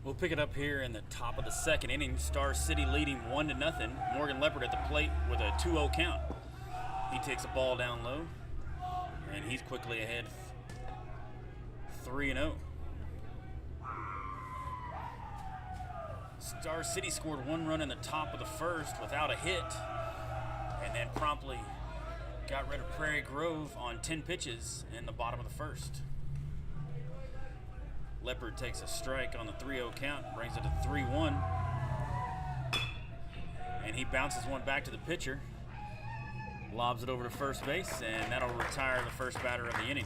We'll pick it up here in the top of the second inning. Star City leading 1-0. Morgan Leopard at the plate with a 2-0 count. He takes a ball down low, and he's quickly ahead 3-0. Star City scored 1 run in the top of the first without a hit, and then promptly got rid of Prairie Grove on 10 pitches in the bottom of the first. Leopard takes a strike on the 3-0 count, brings it to 3-1. And he bounces one back to the pitcher, lobs it over to first base, and that'll retire the first batter of the inning.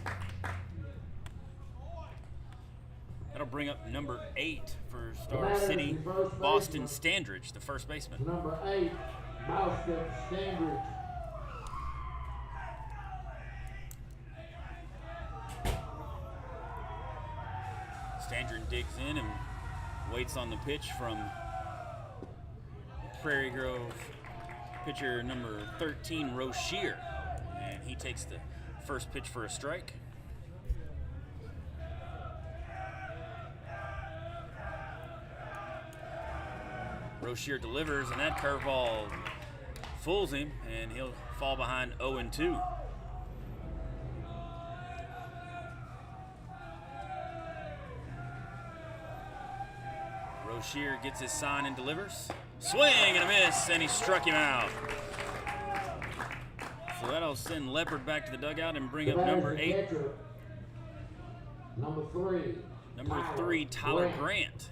That'll bring up number 8 for Star City, Boston Standridge, the first baseman. Number 8, Boston Standridge. Standridge digs in and waits on the pitch from Prairie Grove pitcher number 13, Rochier. And he takes the first pitch for a strike. Rochier delivers, and that curveball fools him, and he'll fall behind 0-2. Rochier gets his sign and delivers. Swing and a miss, and he struck him out. So that'll send Leopard back to the dugout and bring up number 8. Number 3, Tyler Grant.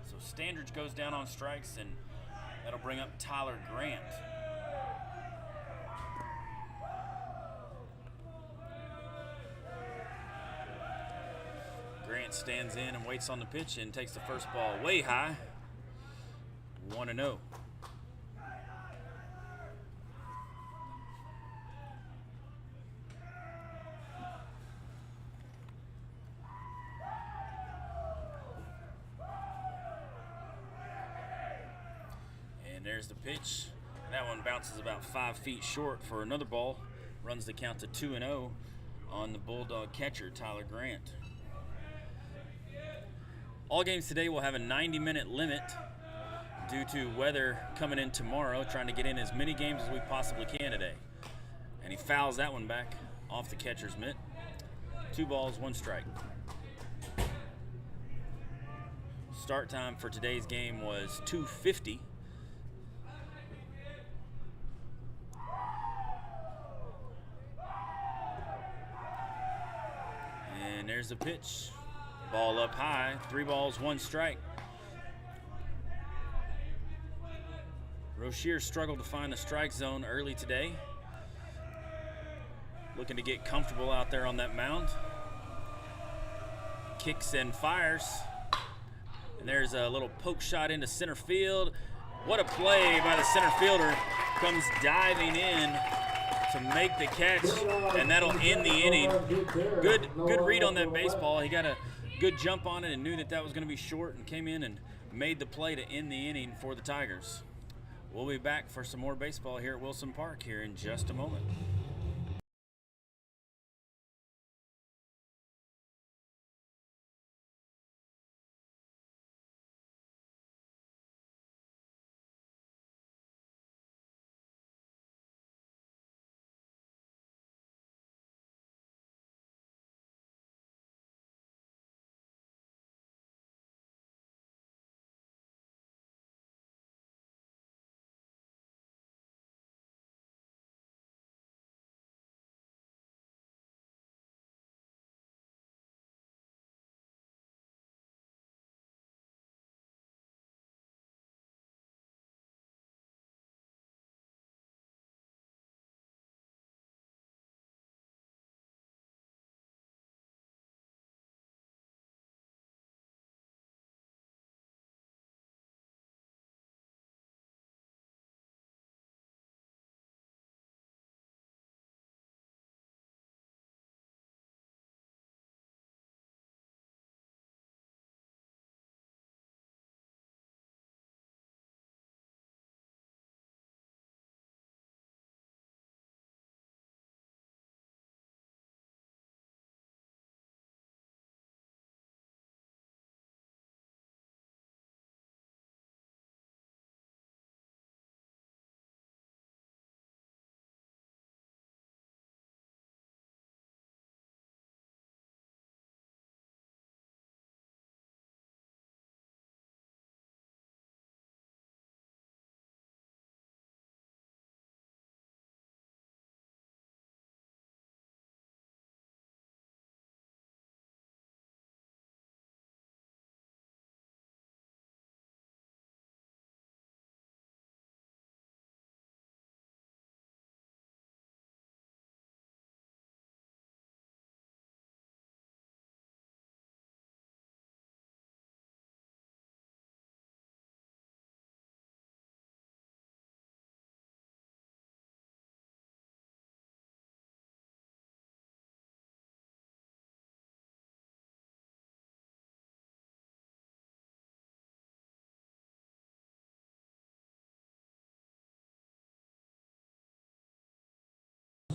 So Standridge goes down on strikes, and that'll bring up Tyler Grant. Grant stands in and waits on the pitch and takes the first ball way high. 1-0. And there's the pitch. That one bounces about 5 feet short for another ball. Runs the count to 2-0 on the Bulldog catcher, Tyler Grant. All games today will have a 90-minute limit due to weather coming in tomorrow, trying to get in as many games as we possibly can today. And he fouls that one back off the catcher's mitt. 2 balls, 1 strike. Start time for today's game was 2:50. And there's the pitch. Ball up high, 3 balls, 1 strike. Rochier struggled to find the strike zone early today. Looking to get comfortable out there on that mound. Kicks and fires. And there's a little poke shot into center field. What a play by the center fielder. Comes diving in to make the catch, and that'll end the inning. Good read on that baseball. He got a good jump on it and knew that was going to be short and came in and made the play to end the inning for the Tigers. We'll be back for some more baseball here at Wilson Park here in just a moment.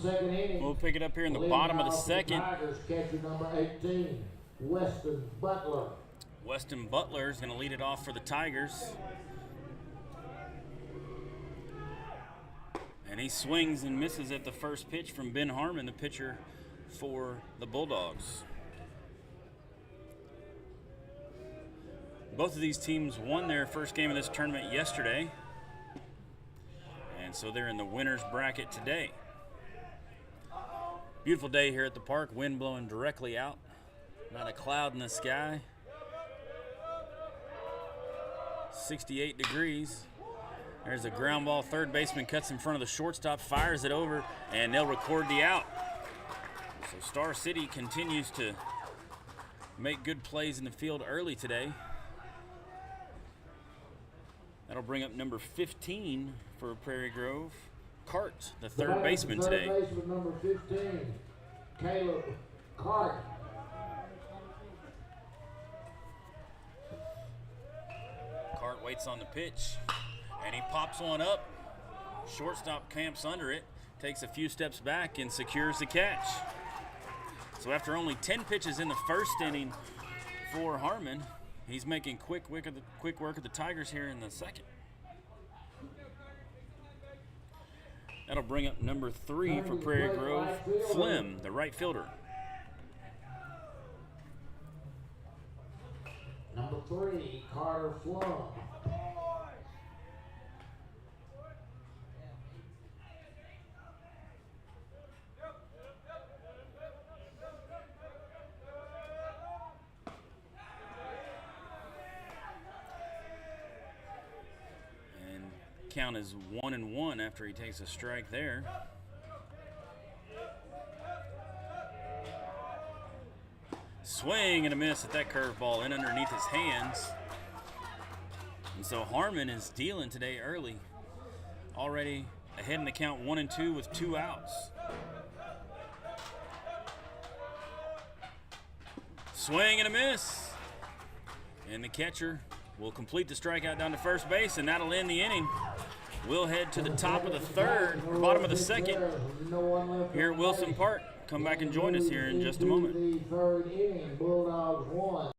second inning. We'll pick it up here in the Leading bottom of the off second. Tigers, catcher number 18, Weston Butler. Weston Butler is going to lead it off for the Tigers. And he swings and misses at the first pitch from Ben Harmon, the pitcher for the Bulldogs. Both of these teams won their first game of this tournament yesterday. And so they're in the winner's bracket today. Beautiful day here at the park, wind blowing directly out. Not a cloud in the sky. 68 degrees. There's a ground ball. Third baseman cuts in front of the shortstop, fires it over, and they'll record the out. So Star City continues to make good plays in the field early today. That'll bring up number 15 for Prairie Grove, Cart, the third baseman today. Third baseman number 15, Caleb Cart. Cart waits on the pitch, and he pops one up. Shortstop camps under it, takes a few steps back, and secures the catch. So after only 10 pitches in the first inning for Harmon, he's making quick work of the Tigers here in the second. That'll bring up number 3 for Prairie Grove, Flem, the right fielder. Number 3, Carter Flum. Count is 1-1 after he takes a strike there. Swing and a miss at that curveball in underneath his hands. And so Harmon is dealing today early. Already ahead in the count 1-2 with 2 outs. Swing and a miss. And the catcher will complete the strikeout down to first base, and that'll end the inning. We'll head to the top of the third, or bottom of the second, here at Wilson Park. Come back and join us here in just a moment. The third inning, Bulldogs 1.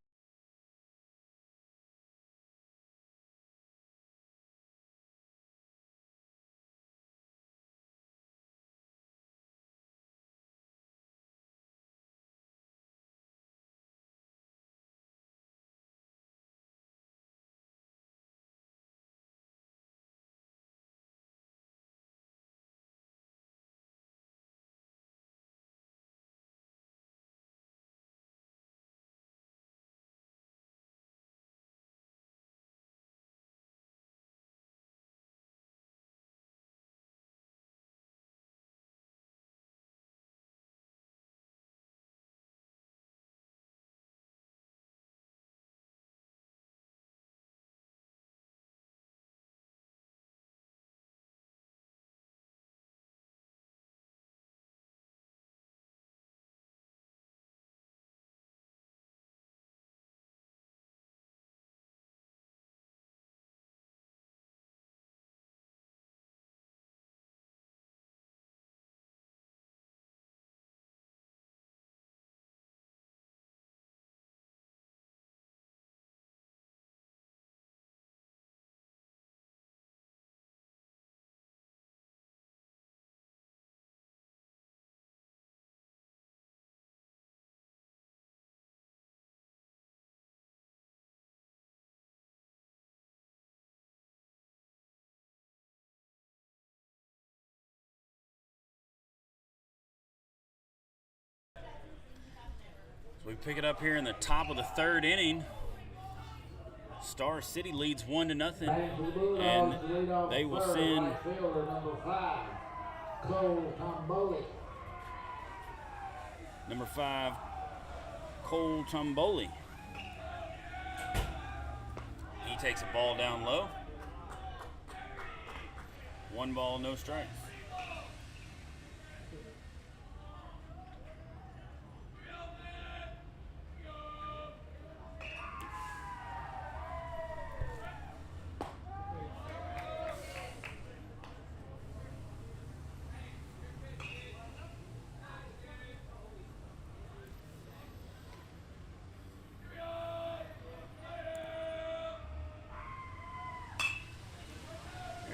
We pick it up here in the top of the third inning. Star City leads 1-0, and they will send Right fielder, number 5, Cole Tomboli. number 5, Cole Tomboli. He takes a ball down low. 1 ball, no strikes.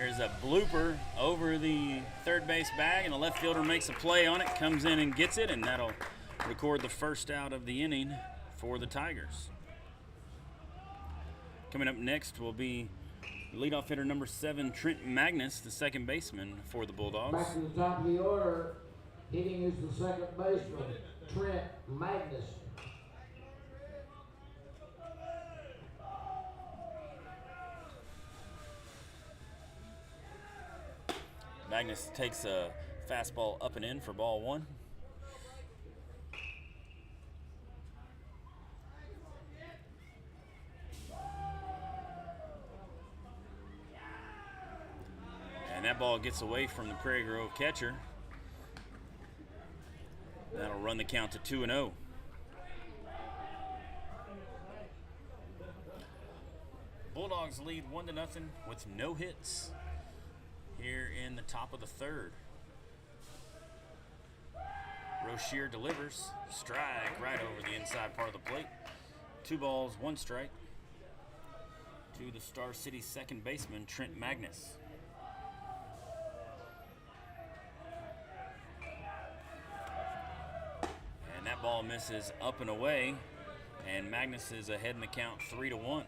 There's a blooper over the third base bag, and the left fielder makes a play on it, comes in and gets it, and that'll record the first out of the inning for the Tigers. Coming up next will be leadoff hitter number 7, Trent Magnus, the second baseman for the Bulldogs. Back to the top of the order, hitting is the second baseman, Trent Magnus. Magnus takes a fastball up and in for ball 1. And that ball gets away from the Prairie Grove catcher. That'll run the count to 2-0. Bulldogs lead 1-0 with no hits here in the top of the third. Rozier delivers. Strike right over the inside part of the plate. 2 balls, 1 strike to the Star City second baseman, Trent Magnus. And that ball misses up and away, and Magnus is ahead in the count 3-1.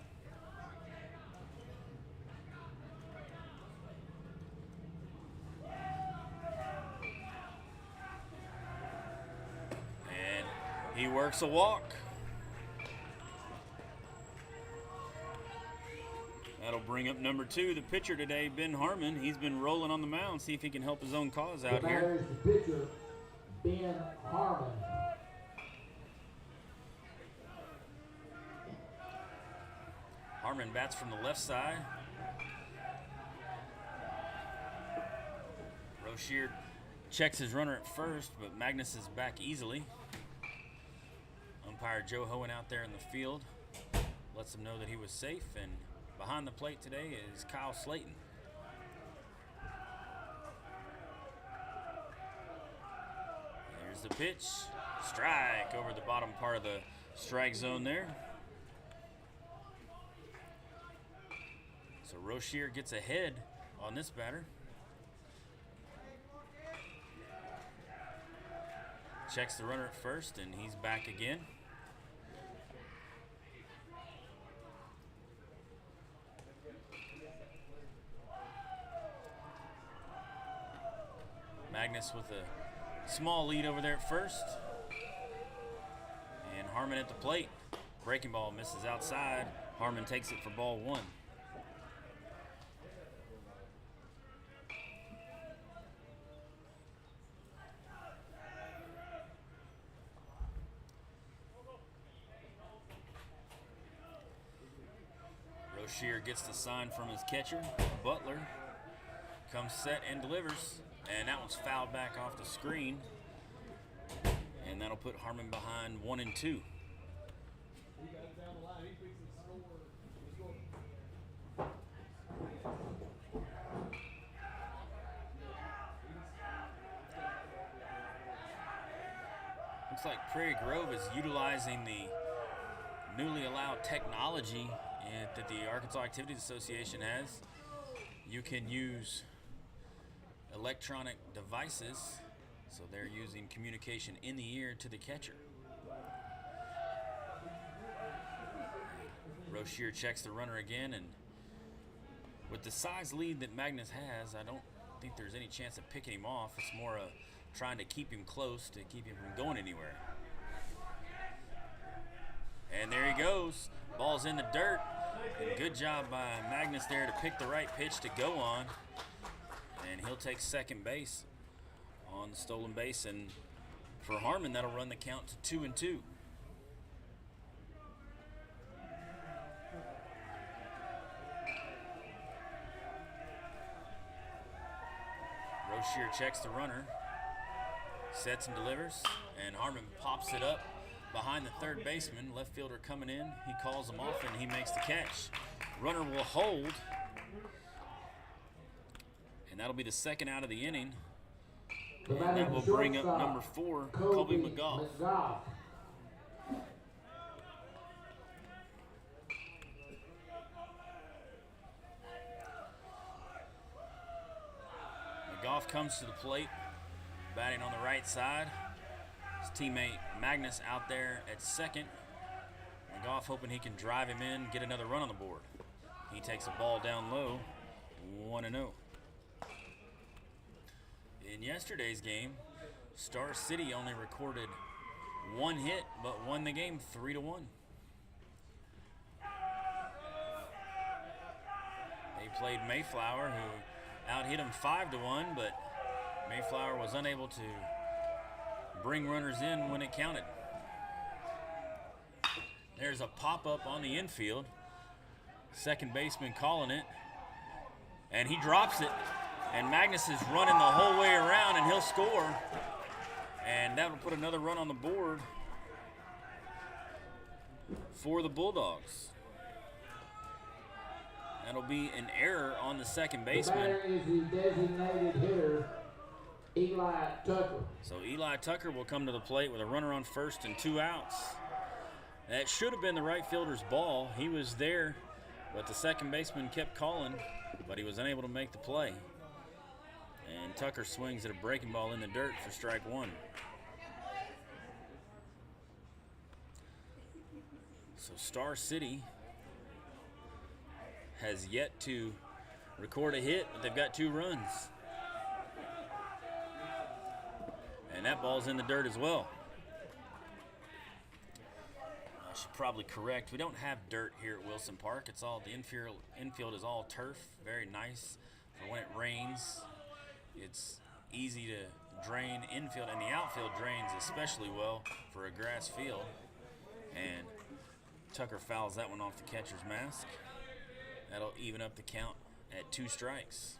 He works a walk. That'll bring up number 2, the pitcher today, Ben Harmon. He's been rolling on the mound. See if he can help his own cause out here. There's the pitcher, Ben Harmon. Harmon bats from the left side. Rozier checks his runner at first, but Magnus is back easily. Umpire Joe Hohen out there in the field lets him know that he was safe, and behind the plate today is Kyle Slayton. There's the pitch. Strike over the bottom part of the strike zone there. So Rozier gets ahead on this batter. Checks the runner at first, and he's back again. Magnus with a small lead over there at first. And Harmon at the plate. Breaking ball misses outside. Harmon takes it for ball 1. Rozier gets the sign from his catcher. Butler comes set and delivers. And that one's fouled back off the screen. And that'll put Harmon behind 1-2. Looks like Prairie Grove is utilizing the newly allowed technology that the Arkansas Activities Association has. You can use electronic devices, so they're using communication in the ear to the catcher. Rozier checks the runner again, and with the size lead that Magnus has, I don't think there's any chance of picking him off. It's more trying to keep him close to keep him from going anywhere. And there he goes. Ball's in the dirt. And good job by Magnus there to pick the right pitch to go on. And he'll take second base on the stolen base. And for Harmon, that'll run the count to 2-2. Rozier checks the runner, sets and delivers, and Harmon pops it up behind the third baseman. Left fielder coming in, he calls him off and he makes the catch. Runner will hold, and that'll be the second out of the inning. And that will bring up number 4, Colby McGough. McGough comes to the plate, batting on the right side. His teammate Magnus out there at second. McGough hoping he can drive him in, get another run on the board. He takes a ball down low, 1-0. In yesterday's game, Star City only recorded one hit, but won the game 3-1. They played Mayflower, who out-hit them 5-1, but Mayflower was unable to bring runners in when it counted. There's a pop-up on the infield. Second baseman calling it, and he drops it. And Magnus is running the whole way around, and he'll score. And that will put another run on the board for the Bulldogs. That'll be an error on the second baseman. The batter is the designated hitter, Eli Tucker. So Eli Tucker will come to the plate with a runner on first and 2 outs. That should have been the right fielder's ball. He was there, but the second baseman kept calling, but he was unable to make the play. And Tucker swings at a breaking ball in the dirt for strike 1. So Star City has yet to record a hit, but they've got 2 runs. And that ball's in the dirt as well. I should probably correct, we don't have dirt here at Wilson Park. It's all, the infield is all turf, very nice for when it rains. It's easy to drain infield, and the outfield drains especially well for a grass field. And Tucker fouls that one off the catcher's mask. That'll even up the count at 2 strikes.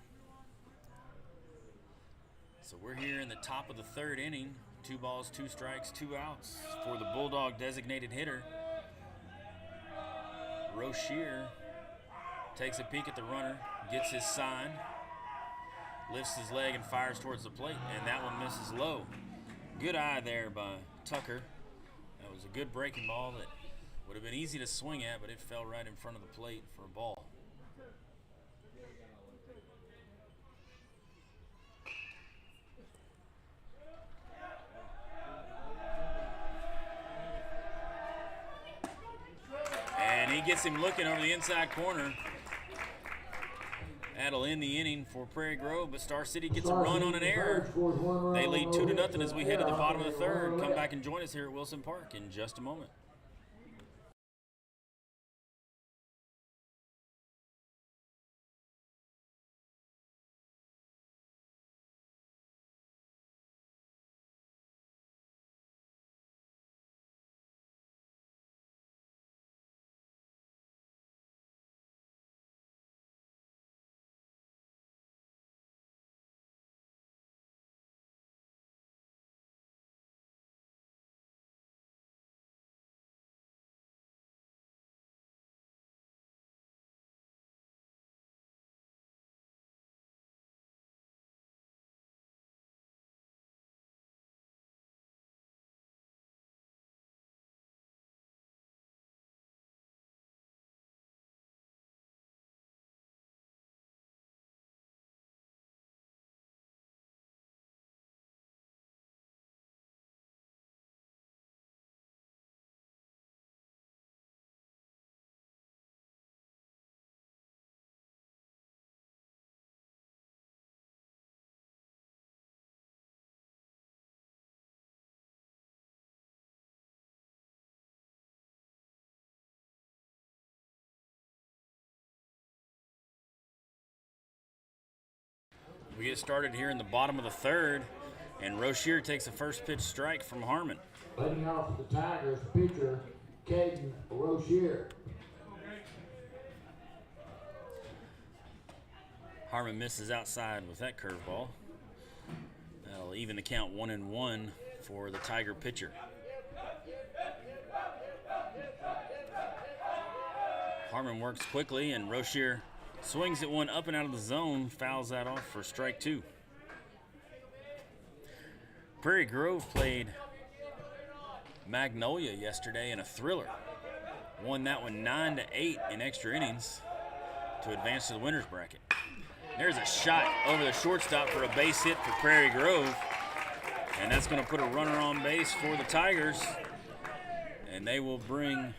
So we're here in the top of the 3rd inning. 2 balls, 2 strikes, 2 outs for the Bulldog designated hitter. Rozier takes a peek at the runner, gets his sign, lifts his leg and fires towards the plate, and that one misses low. Good eye there by Tucker. That was a good breaking ball that would have been easy to swing at, but it fell right in front of the plate for a ball. And he gets him looking over the inside corner. That'll end the inning for Prairie Grove, but Star City gets a run on an error. They lead 2-0 as we head to the bottom of the 3rd. Come back and join us here at Wilson Park in just a moment. We get started here in the bottom of the 3rd, and Rozier takes a first pitch strike from Harmon. Leading off the Tigers, pitcher Caden Rozier. Harmon misses outside with that curveball. That'll even the count 1-1 for the Tiger pitcher. Harmon works quickly, and Rozier swings at one up and out of the zone, fouls that off for strike 2. Prairie Grove played Magnolia yesterday in a thriller. Won that one 9-8 in extra innings to advance to the winner's bracket. There's a shot over the shortstop for a base hit for Prairie Grove. And that's going to put a runner on base for the Tigers. And they will bring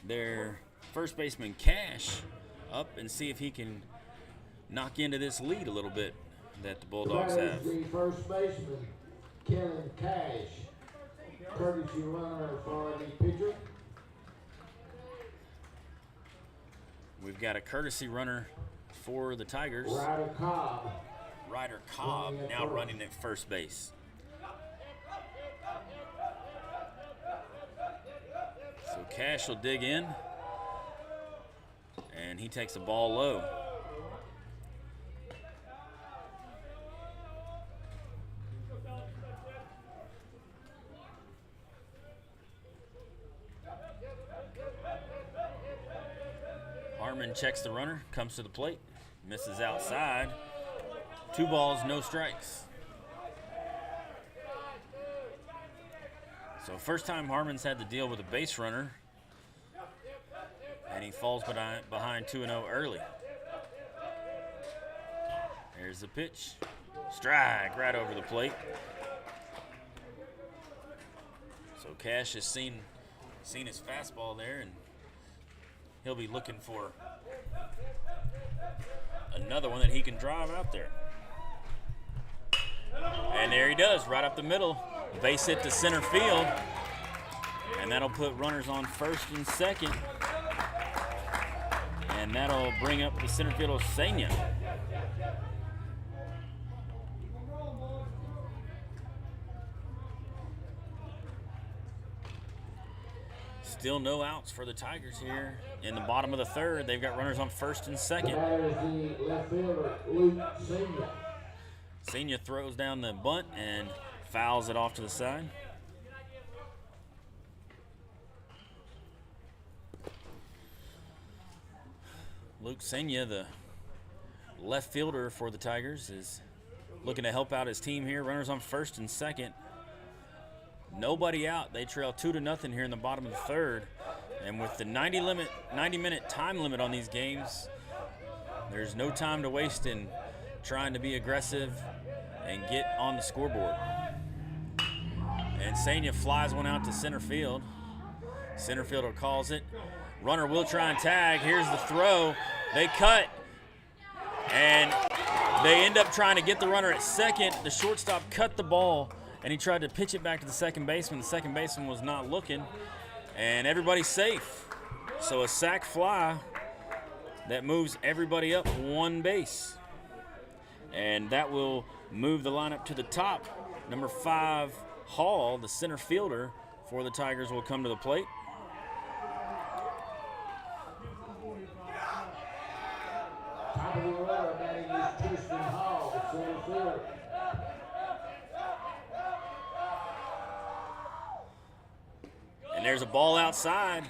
their first baseman, Cash, up and see if he can knock into this lead a little bit that the Bulldogs have. The first baseman, Kellen Cash, courtesy runner for the pitcher. We've got a courtesy runner for the Tigers. Ryder Cobb now running at first base. So Cash will dig in, and he takes the ball low. Harmon checks the runner, comes to the plate, misses outside. 2 balls, no strikes. So first time Harmon's had to deal with a base runner, and he falls behind 2-0 early. There's the pitch. Strike right over the plate. So Cash has seen his fastball there, and he'll be looking for another one that he can drive out there. And there he does, right up the middle. Base hit to center field. And that'll put runners on first and second. And that'll bring up the center fielder, Senya. Still no outs for the Tigers here in the bottom of the third. They've got runners on first and second. That is the left fielder, Luke Senior. Senior throws down the bunt and fouls it off to the side. Luke Senya, the left fielder for the Tigers, is looking to help out his team here. Runners on first and second. Nobody out. They trail 2-0 here in the bottom of the third. And with the 90-minute time limit on these games, there's no time to waste in trying to be aggressive and get on the scoreboard. And Senya flies one out to center field. Center fielder calls it. Runner will try and tag. Here's the throw. They cut. And they end up trying to get the runner at second. The shortstop cut the ball, and he tried to pitch it back to the second baseman. The second baseman was not looking, and everybody's safe. So a sac fly that moves everybody up 1 base. And that will move the lineup to the top. Number 5, Hall, the center fielder for the Tigers, will come to the plate. Top of the order, batting is Tristan Hall, the center fielder. And there's a ball outside,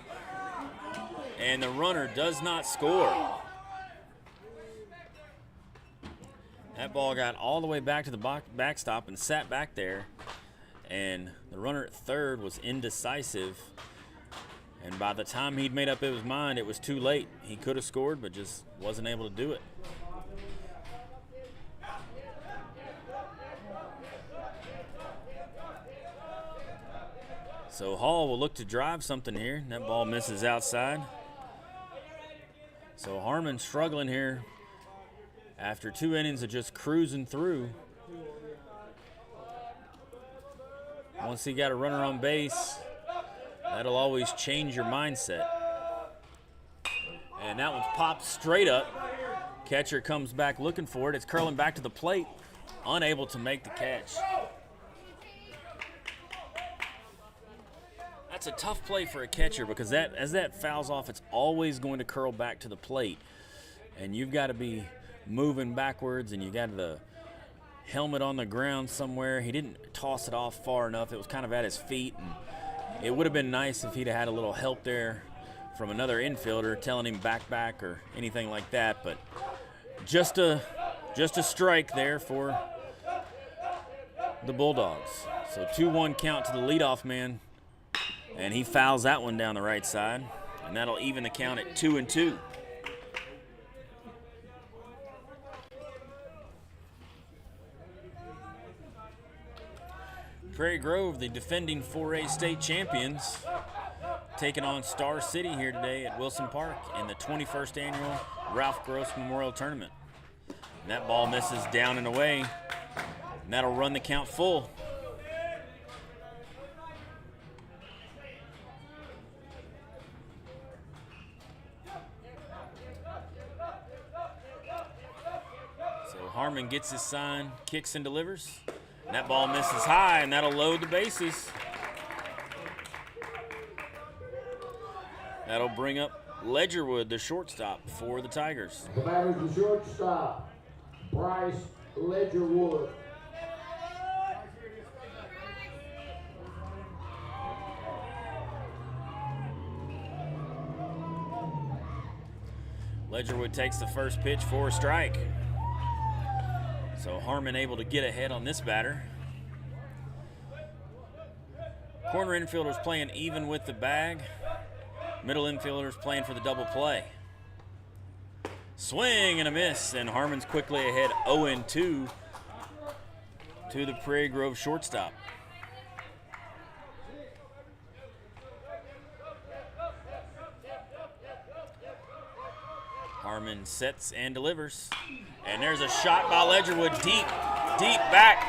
and the runner does not score. That ball got all the way back to the backstop and sat back there, and the runner at third was indecisive. And by the time he'd made up his mind, it was too late. He could have scored, but just wasn't able to do it. So Hall will look to drive something here. That ball misses outside. So Harmon struggling here after 2 innings of just cruising through. Once he got a runner on base, that'll always change your mindset. And that one's popped straight up. Catcher comes back looking for it. It's curling back to the plate, unable to make the catch. That's a tough play for a catcher because as that fouls off, it's always going to curl back to the plate. And you've got to be moving backwards, and you got the helmet on the ground somewhere. He didn't toss it off far enough. It was kind of at his feet, and it would have been nice if he'd had a little help there from another infielder telling him back or anything like that. But just a strike there for the Bulldogs. So 2-1 count to the leadoff man, and he fouls that one down the right side, and that'll even the count at 2-2. Prairie Grove, the defending 4A state champions, taking on Star City here today at Wilson Park in the 21st annual Ralph Gross Memorial Tournament. And that ball misses down and away, and that'll run the count full. So Harmon gets his sign, kicks and delivers. And that ball misses high, and that'll load the bases. That'll bring up Ledgerwood, the shortstop for the Tigers. The batter's the shortstop, Bryce Ledgerwood. Ledgerwood takes the first pitch for a strike. So Harmon able to get ahead on this batter. Corner infielders playing even with the bag. Middle infielders playing for the double play. Swing and a miss, and Harmon's quickly ahead 0-2 to the Prairie Grove shortstop. Harmon sets and delivers. And there's a shot by Ledgerwood, deep, back,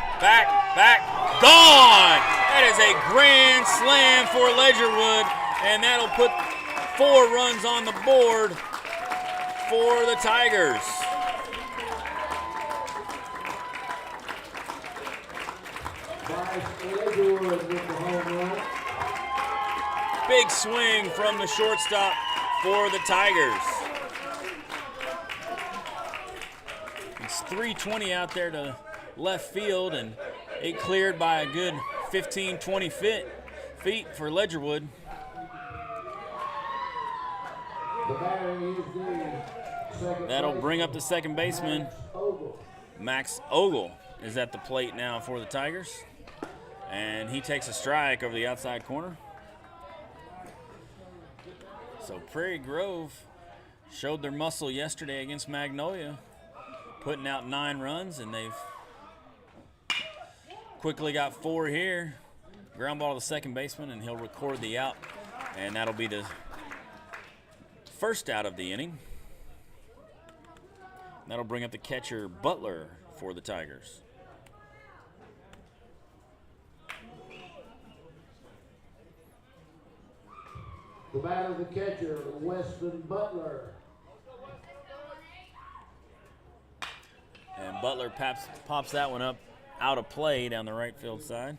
gone! That is a grand slam for Ledgerwood, and that'll put 4 runs on the board for the Tigers. Ledgerwood with the home run. Big swing from the shortstop for the Tigers. It's 320 out there to left field, and it cleared by a good 15-20 feet for Ledgerwood. That'll bring up the second baseman. Max Ogle is at the plate now for the Tigers, and he takes a strike over the outside corner. So Prairie Grove showed their muscle yesterday against Magnolia, putting out 9 runs, and they've quickly got 4 here. Ground ball to the second baseman, and he'll record the out, and that'll be the first out of the inning. That'll bring up the catcher Butler for the Tigers. The batter, the catcher, Weston Butler. And Butler pops that one up out of play down the right field side.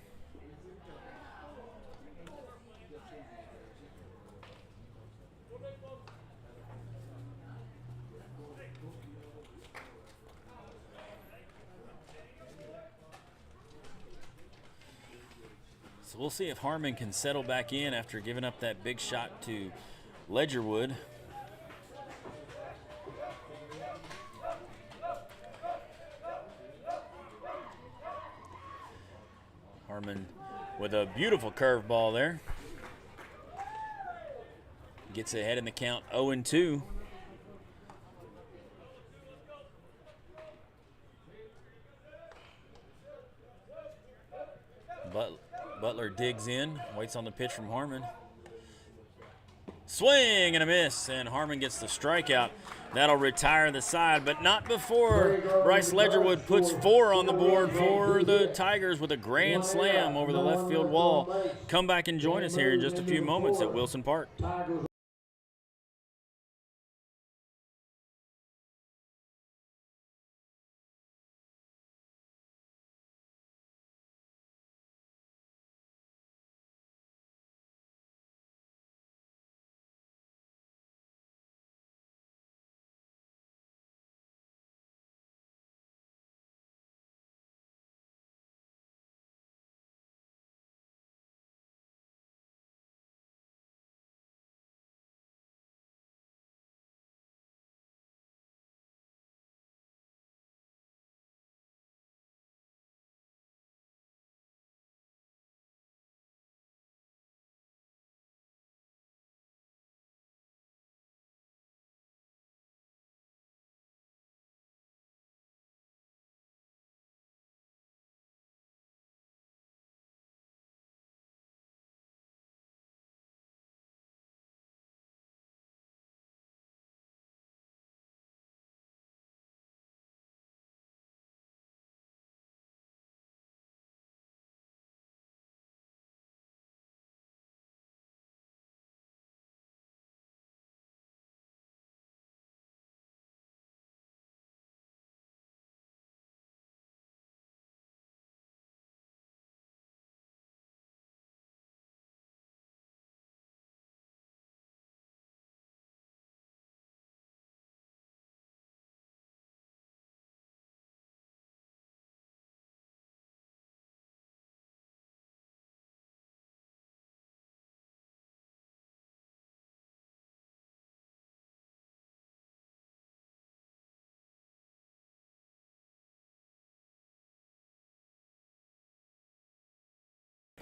So we'll see if Harmon can settle back in after giving up that big shot to Ledgerwood. Harmon with a beautiful curveball there. Gets ahead in the count 0-2. Butler digs in, waits on the pitch from Harmon. Swing and a miss, and Harmon gets the strikeout. That'll retire the side, but not before Bryce Ledgerwood puts 4 on the board for the Tigers with a grand slam over the left field wall. Come back and join us here in just a few moments at Wilson Park.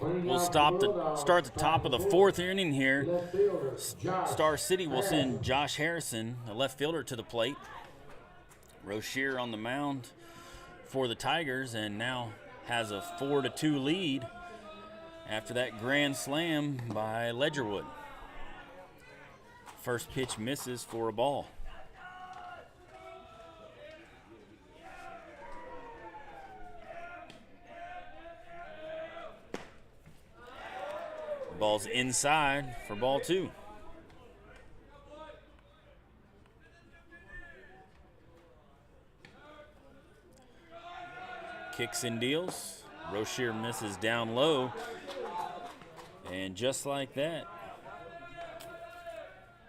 We'll start the top of the fourth inning here. Left fielder, Josh Star City will send Harrison. Josh Harrison, a left fielder, to the plate. Rozier on the mound for the Tigers, and now has a 4-2 lead after that grand slam by Ledgerwood. First pitch misses for a ball. Ball's inside for ball 2. Kicks and deals. Rozier misses down low. And just like that,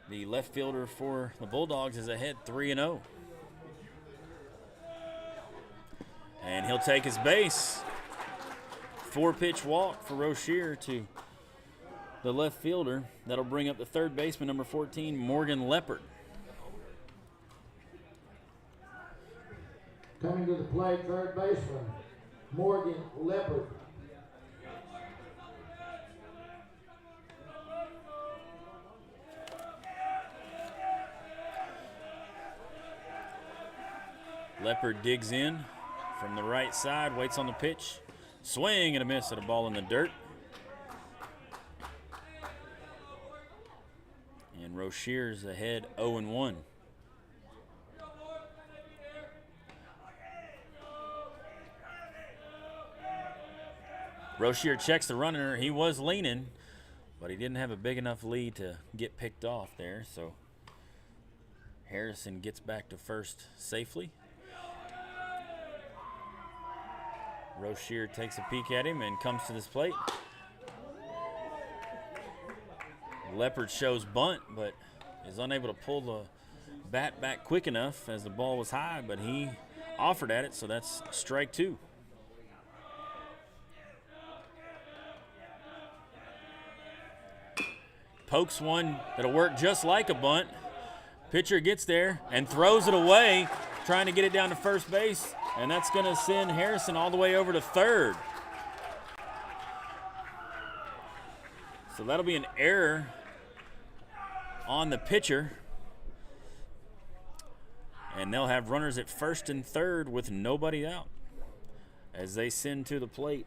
the left fielder for the Bulldogs is ahead 3-0. And he'll take his base. 4-pitch walk for Rozier to the left fielder. That'll bring up the third baseman, number 14, Morgan Leopard. Coming to the plate, third baseman, Morgan Leopard. Leopard digs in from the right side, waits on the pitch. Swing and a miss at a ball in the dirt. And Rozier's ahead 0-1. Rozier checks the runner. He was leaning, but he didn't have a big enough lead to get picked off there. So Harrison gets back to first safely. Rozier takes a peek at him and comes to this plate. Leopard shows bunt, but is unable to pull the bat back quick enough as the ball was high, but he offered at it, so that's strike 2. Pokes one that'll work just like a bunt. Pitcher gets there and throws it away, trying to get it down to first base, and that's going to send Harrison all the way over to third. So that'll be an error on the pitcher, and they'll have runners at first and third with nobody out as they send to the plate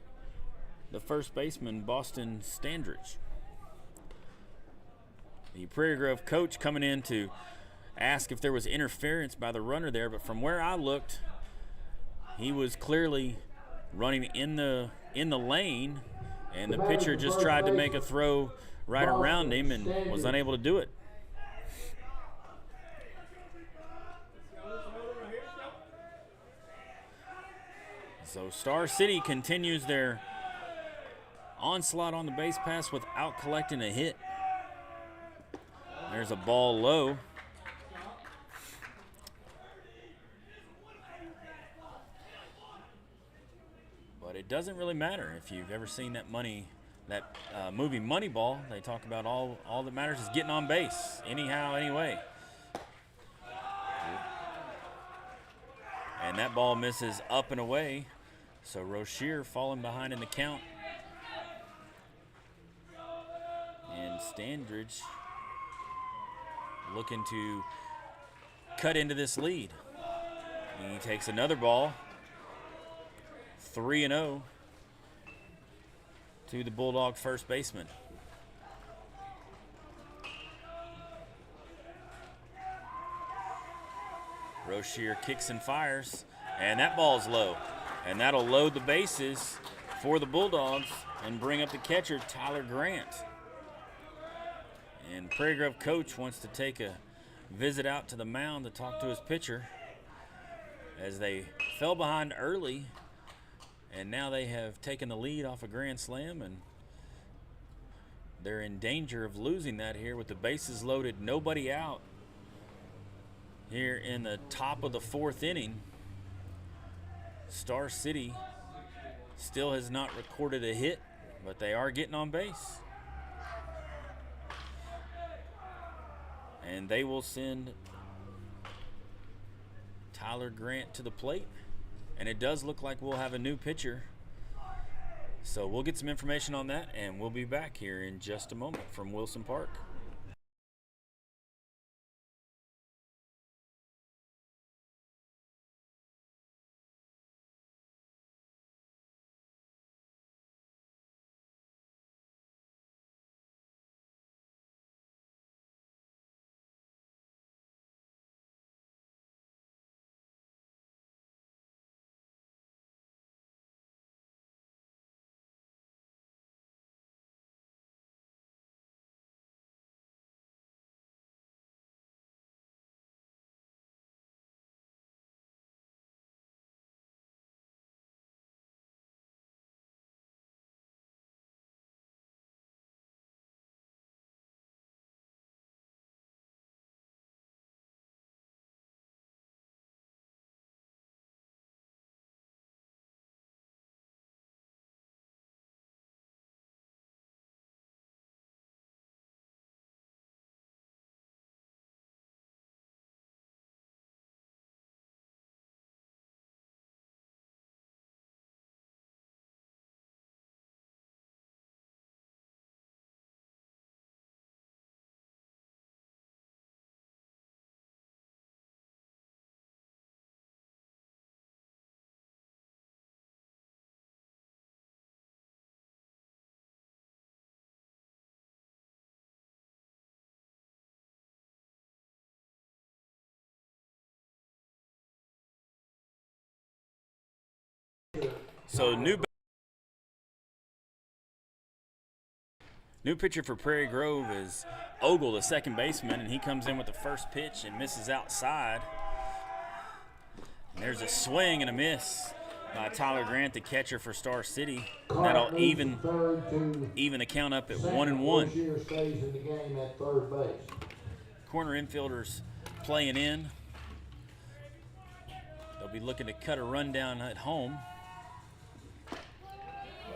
the first baseman, Boston Standridge. The Prairie Grove coach coming in to ask if there was interference by the runner there, but from where I looked, he was clearly running in the lane, and the pitcher just tried to make a throw right around him and was unable to do it. So Star City continues their onslaught on the base pass without collecting a hit. There's a ball low. But it doesn't really matter. If you've ever seen that movie Moneyball, they talk about all that matters is getting on base, anyhow, anyway. And that ball misses up and away. So Rozier falling behind in the count. And Standridge looking to cut into this lead. And he takes another ball. 3-0 to the Bulldog first baseman. Rozier kicks and fires, and that ball's low. And that'll load the bases for the Bulldogs and bring up the catcher, Tyler Grant. And Prairie Grove coach wants to take a visit out to the mound to talk to his pitcher as they fell behind early, and now they have taken the lead off a grand slam, and they're in danger of losing that here with the bases loaded, nobody out here in the top of the fourth inning. Star City still has not recorded a hit, but they are getting on base. And they will send Tyler Grant to the plate. And it does look like we'll have a new pitcher So we'll get some information on that, and we'll be back here in just a moment from Wilson Park. So new pitcher for Prairie Grove is Ogle, the second baseman, and he comes in with the first pitch and misses outside. And there's a swing and a miss by Tyler Grant, the catcher for Star City. And that'll even the count up at 1-1. Stays in the game at third base. Corner infielders playing in. They'll be looking to cut a run down at home.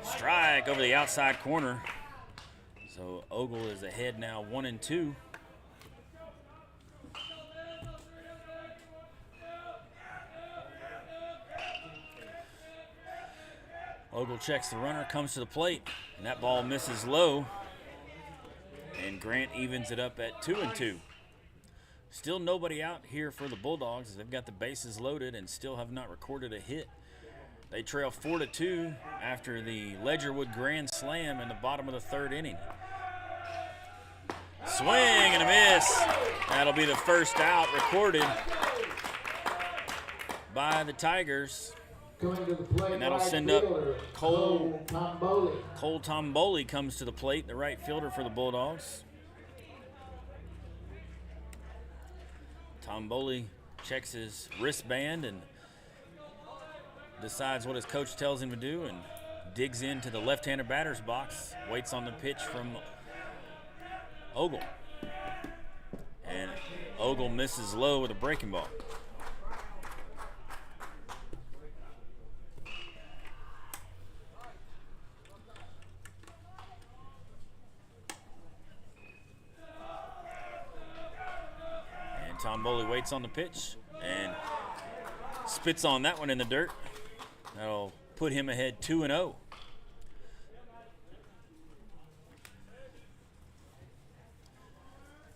Strike over the outside corner. So Ogle is ahead now 1-2. Ogle checks the runner, comes to the plate, and that ball misses low. And Grant evens it up at 2-2. Still nobody out here for the Bulldogs as they've got the bases loaded and still have not recorded a hit. They trail 4-2 after the Ledgerwood grand slam in the bottom of the third inning. Swing and a miss. That'll be the first out recorded by the Tigers. And that'll send up Cole Tomboli comes to the plate, the right fielder for the Bulldogs. Tomboli checks his wristband and decides what his coach tells him to do and digs into the left-handed batter's box, waits on the pitch from Ogle. And Ogle misses low with a breaking ball. Tomboli waits on the pitch and spits on that one in the dirt. That'll put him ahead 2-0.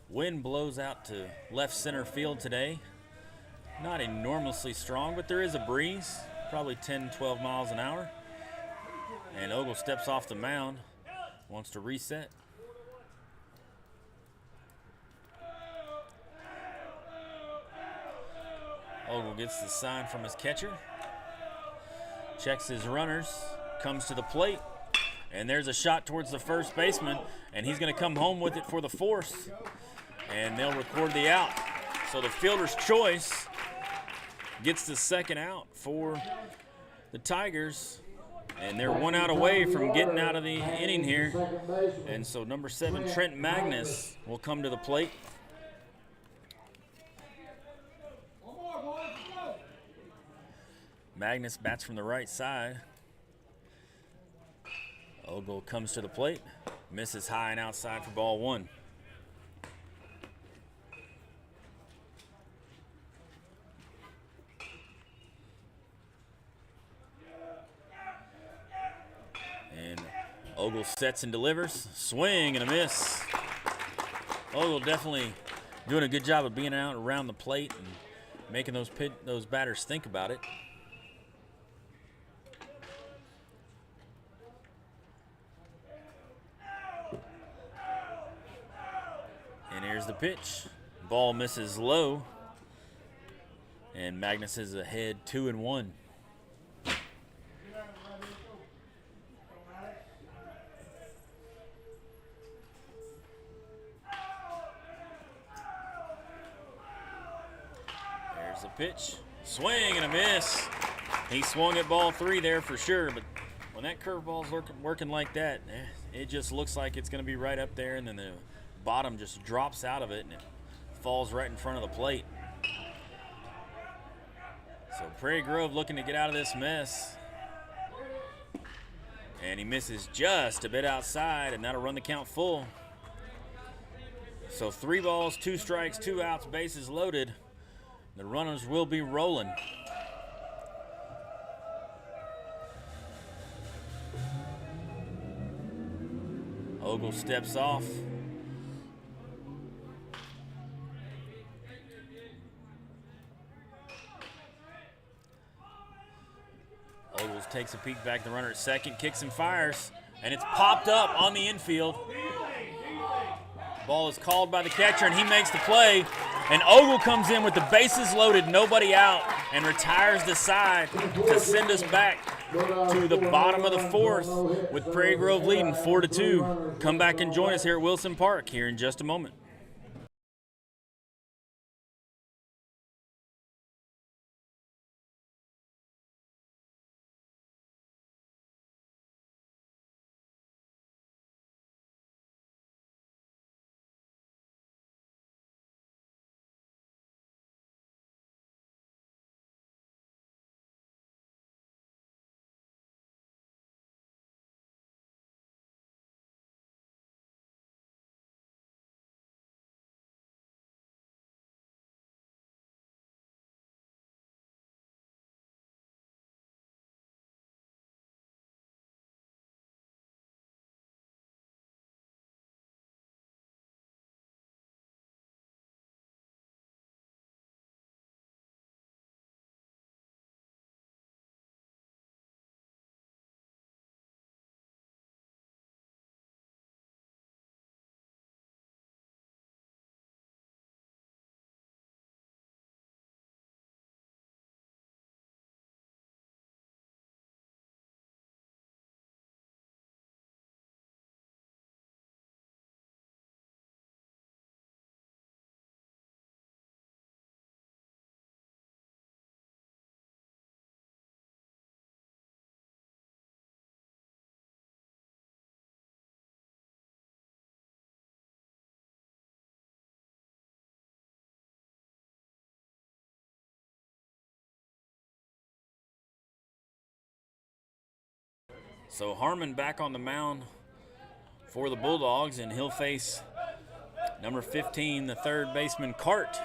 Wind blows out to left center field today. Not enormously strong, but there is a breeze, probably 10-12 miles an hour. And Ogle steps off the mound, wants to reset. Ogle gets the sign from his catcher, checks his runners, comes to the plate, and there's a shot towards the first baseman, and he's going to come home with it for the force, and they'll record the out. So the fielder's choice gets the second out for the Tigers, and they're one out away from getting out of the inning here. And so number 7, Trent Magnus, will come to the plate. Magnus bats from the right side. Ogle comes to the plate, misses high and outside for ball 1. Ogle sets and delivers. Swing and a miss. Ogle definitely doing a good job of being out around the plate and making those batters think about it. And here's the pitch. Ball misses low. And Magnus is ahead 2-1. There's the pitch. Swing and a miss. He swung at ball 3 there for sure, but when that curveball's working like that, it just looks like it's going to be right up there, and then the bottom just drops out of it, and it falls right in front of the plate. So Prairie Grove looking to get out of this mess. And he misses just a bit outside, and that'll run the count full. So 3 balls, 2 strikes, 2 outs, bases loaded. The runners will be rolling. Ogle steps off. Ogles takes a peek back. The runner at second, kicks and fires, and it's popped up on the infield. Ball is called by the catcher, and he makes the play. And Ogle comes in with the bases loaded, nobody out, and retires the side to send us back to the bottom of the 4th with Prairie Grove leading 4-2. Come back and join us here at Wilson Park here in just a moment. So Harmon back on the mound for the Bulldogs, and he'll face number 15, the third baseman, Cart,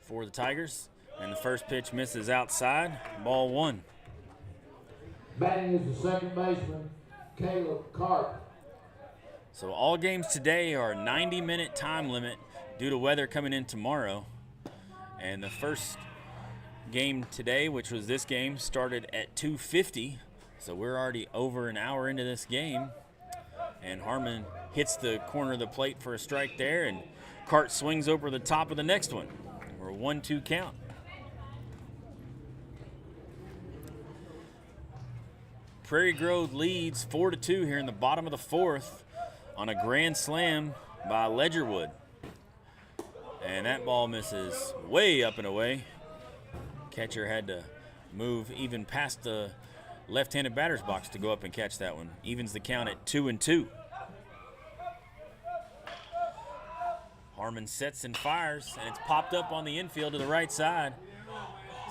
for the Tigers. And the first pitch misses outside, ball 1. Batting is the second baseman, Caleb Cart. So all games today are a 90-minute time limit due to weather coming in tomorrow. And the first game today, which was this game, started at 2:50. So we're already over an hour into this game. And Harmon hits the corner of the plate for a strike there, and Cart swings over the top of the next one. We're a 1-2 count. Prairie Grove leads 4-2 here in the bottom of the 4th on a grand slam by Ledgerwood. And that ball misses way up and away. Catcher had to move even past the left-handed batter's box to go up and catch that one. Evens the count at 2-2. Harmon sets and fires, and it's popped up on the infield to the right side.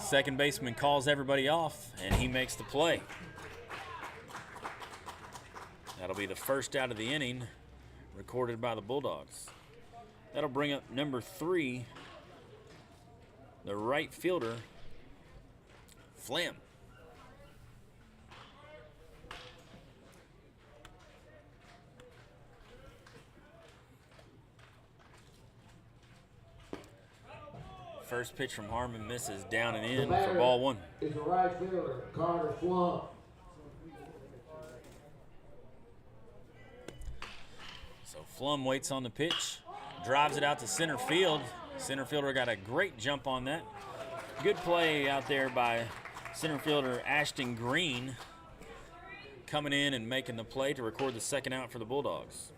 Second baseman calls everybody off, and he makes the play. That'll be the first out of the inning recorded by the Bulldogs. That'll bring up number 3, the right fielder, Flam. First pitch from Harmon misses down and in for ball one. Is the right fielder, Carter Flum. So Flum waits on the pitch, drives it out to center field. Center fielder got a great jump on that. Good play out there by center fielder Ashton Green, coming in and making the play to record the second out for the Bulldogs.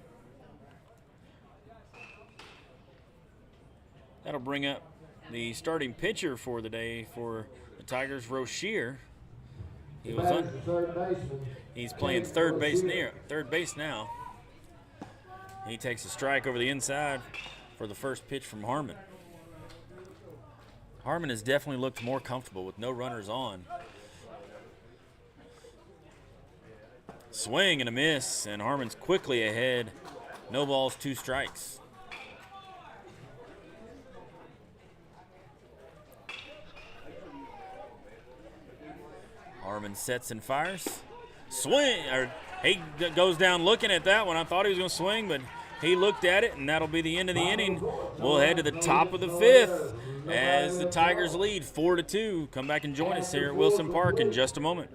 That'll bring up the starting pitcher for the day for the Tigers, Rozier. He's playing third base now. He takes a strike over the inside for the first pitch from Harmon. Harmon has definitely looked more comfortable with no runners on. Swing and a miss, and Harmon's quickly ahead. No balls, 2 strikes. Harmon sets and fires. Swing, or he goes down looking at that one. I thought he was going to swing, but he looked at it, and that'll be the end of the inning. We'll head to the top of the 5th as the Tigers lead 4-2. Come back and join us here at Wilson Park in just a moment.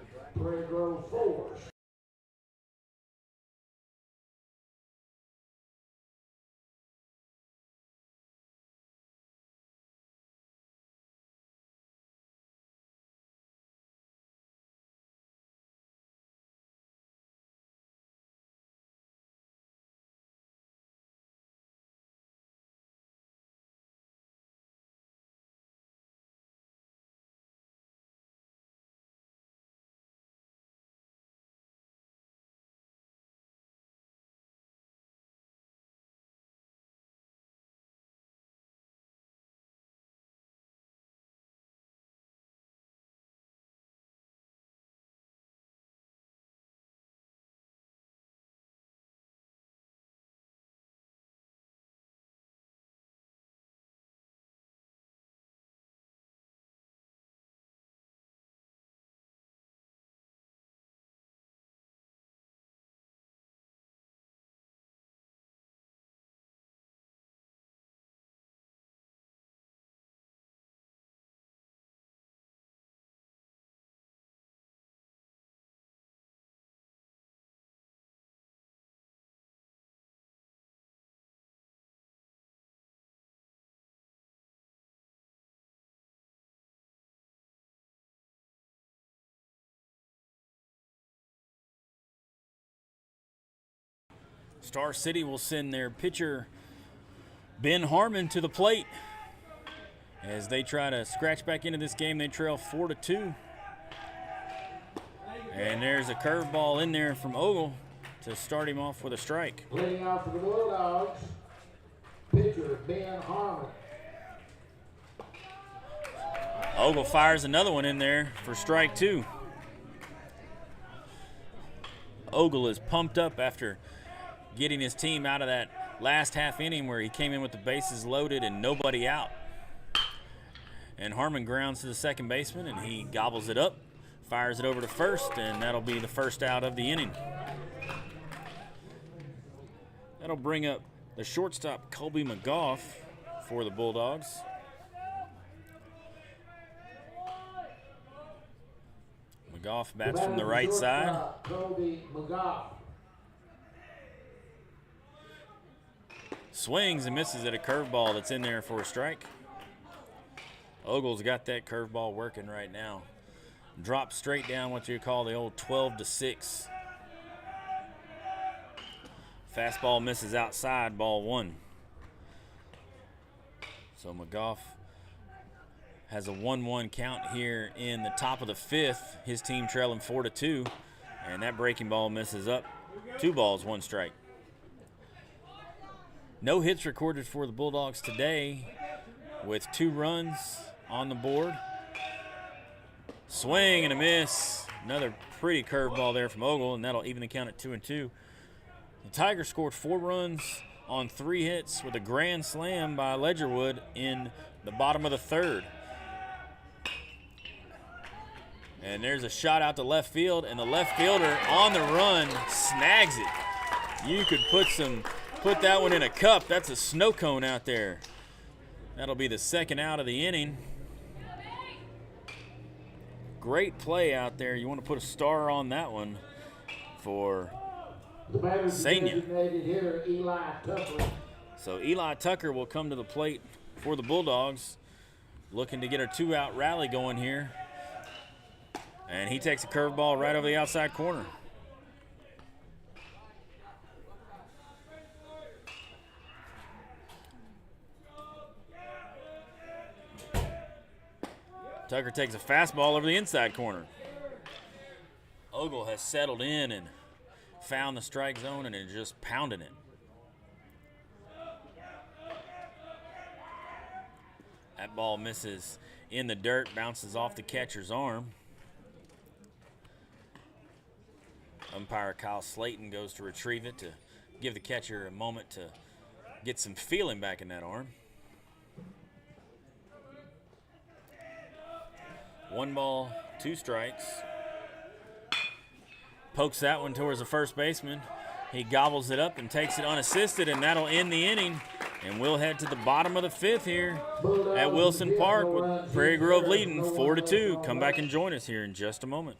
Star City will send their pitcher, Ben Harmon, to the plate as they try to scratch back into this game. They trail 4-2. And there's a curveball in there from Ogle to start him off with a strike. Leading off for the Bulldogs, pitcher Ben Harmon. Ogle fires another one in there for strike 2. Ogle is pumped up after getting his team out of that last half inning where he came in with the bases loaded and nobody out. And Harmon grounds to the second baseman, and he gobbles it up, fires it over to first, and that'll be the first out of the inning. That'll bring up the shortstop, Colby McGough, for the Bulldogs. McGough bats from the right side. Colby McGough. Swings and misses at a curveball that's in there for a strike. Ogle's got that curveball working right now. Drops straight down what you call the old 12-6. Fastball misses outside, ball 1. So McGough has a 1-1 count here in the top of the 5th. His team trailing 4-2, and that breaking ball misses up. 2 balls, 1 strike. No hits recorded for the Bulldogs today, with 2 runs on the board. Swing and a miss. Another pretty curveball there from Ogle, and that'll even the count at 2-2. The Tigers scored 4 runs on 3 hits with a grand slam by Ledgerwood in the bottom of the 3rd. And there's a shot out to left field, and the left fielder on the run snags it. You could put that one in a cup. That's a snow cone out there. That'll be the second out of the inning. Great play out there. You want to put a star on that one for Senior. Here, Eli Tucker. So Eli Tucker will come to the plate for the Bulldogs, looking to get a 2-out rally going here. And he takes a curveball right over the outside corner. Tucker takes a fastball over the inside corner. Ogle has settled in and found the strike zone and is just pounding it. That ball misses in the dirt, bounces off the catcher's arm. Umpire Kyle Slayton goes to retrieve it to give the catcher a moment to get some feeling back in that arm. 1 ball, 2 strikes. Pokes that one towards the first baseman. He gobbles it up and takes it unassisted, and that'll end the inning. And we'll head to the bottom of the 5th here at Wilson Park with Prairie Grove leading 4-2. Come back and join us here in just a moment.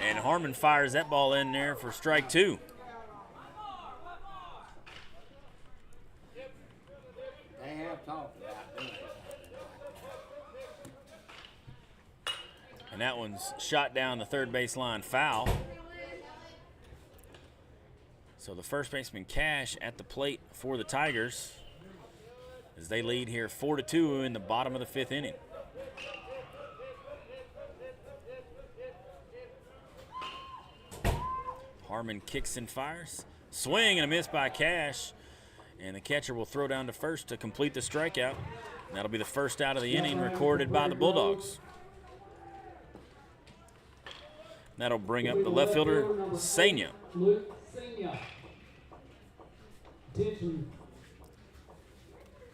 And Harmon fires that ball in there for strike 2. They have talked about doing it. And that one's shot down the third baseline foul. So the first baseman Cash at the plate for the Tigers as they lead here 4-2 in the bottom of the 5th inning. Harmon kicks and fires. Swing and a miss by Cash. And the catcher will throw down to first to complete the strikeout. And that'll be the first out of the inning recorded by the Bulldogs. That'll bring up the left fielder, Senior. Attention.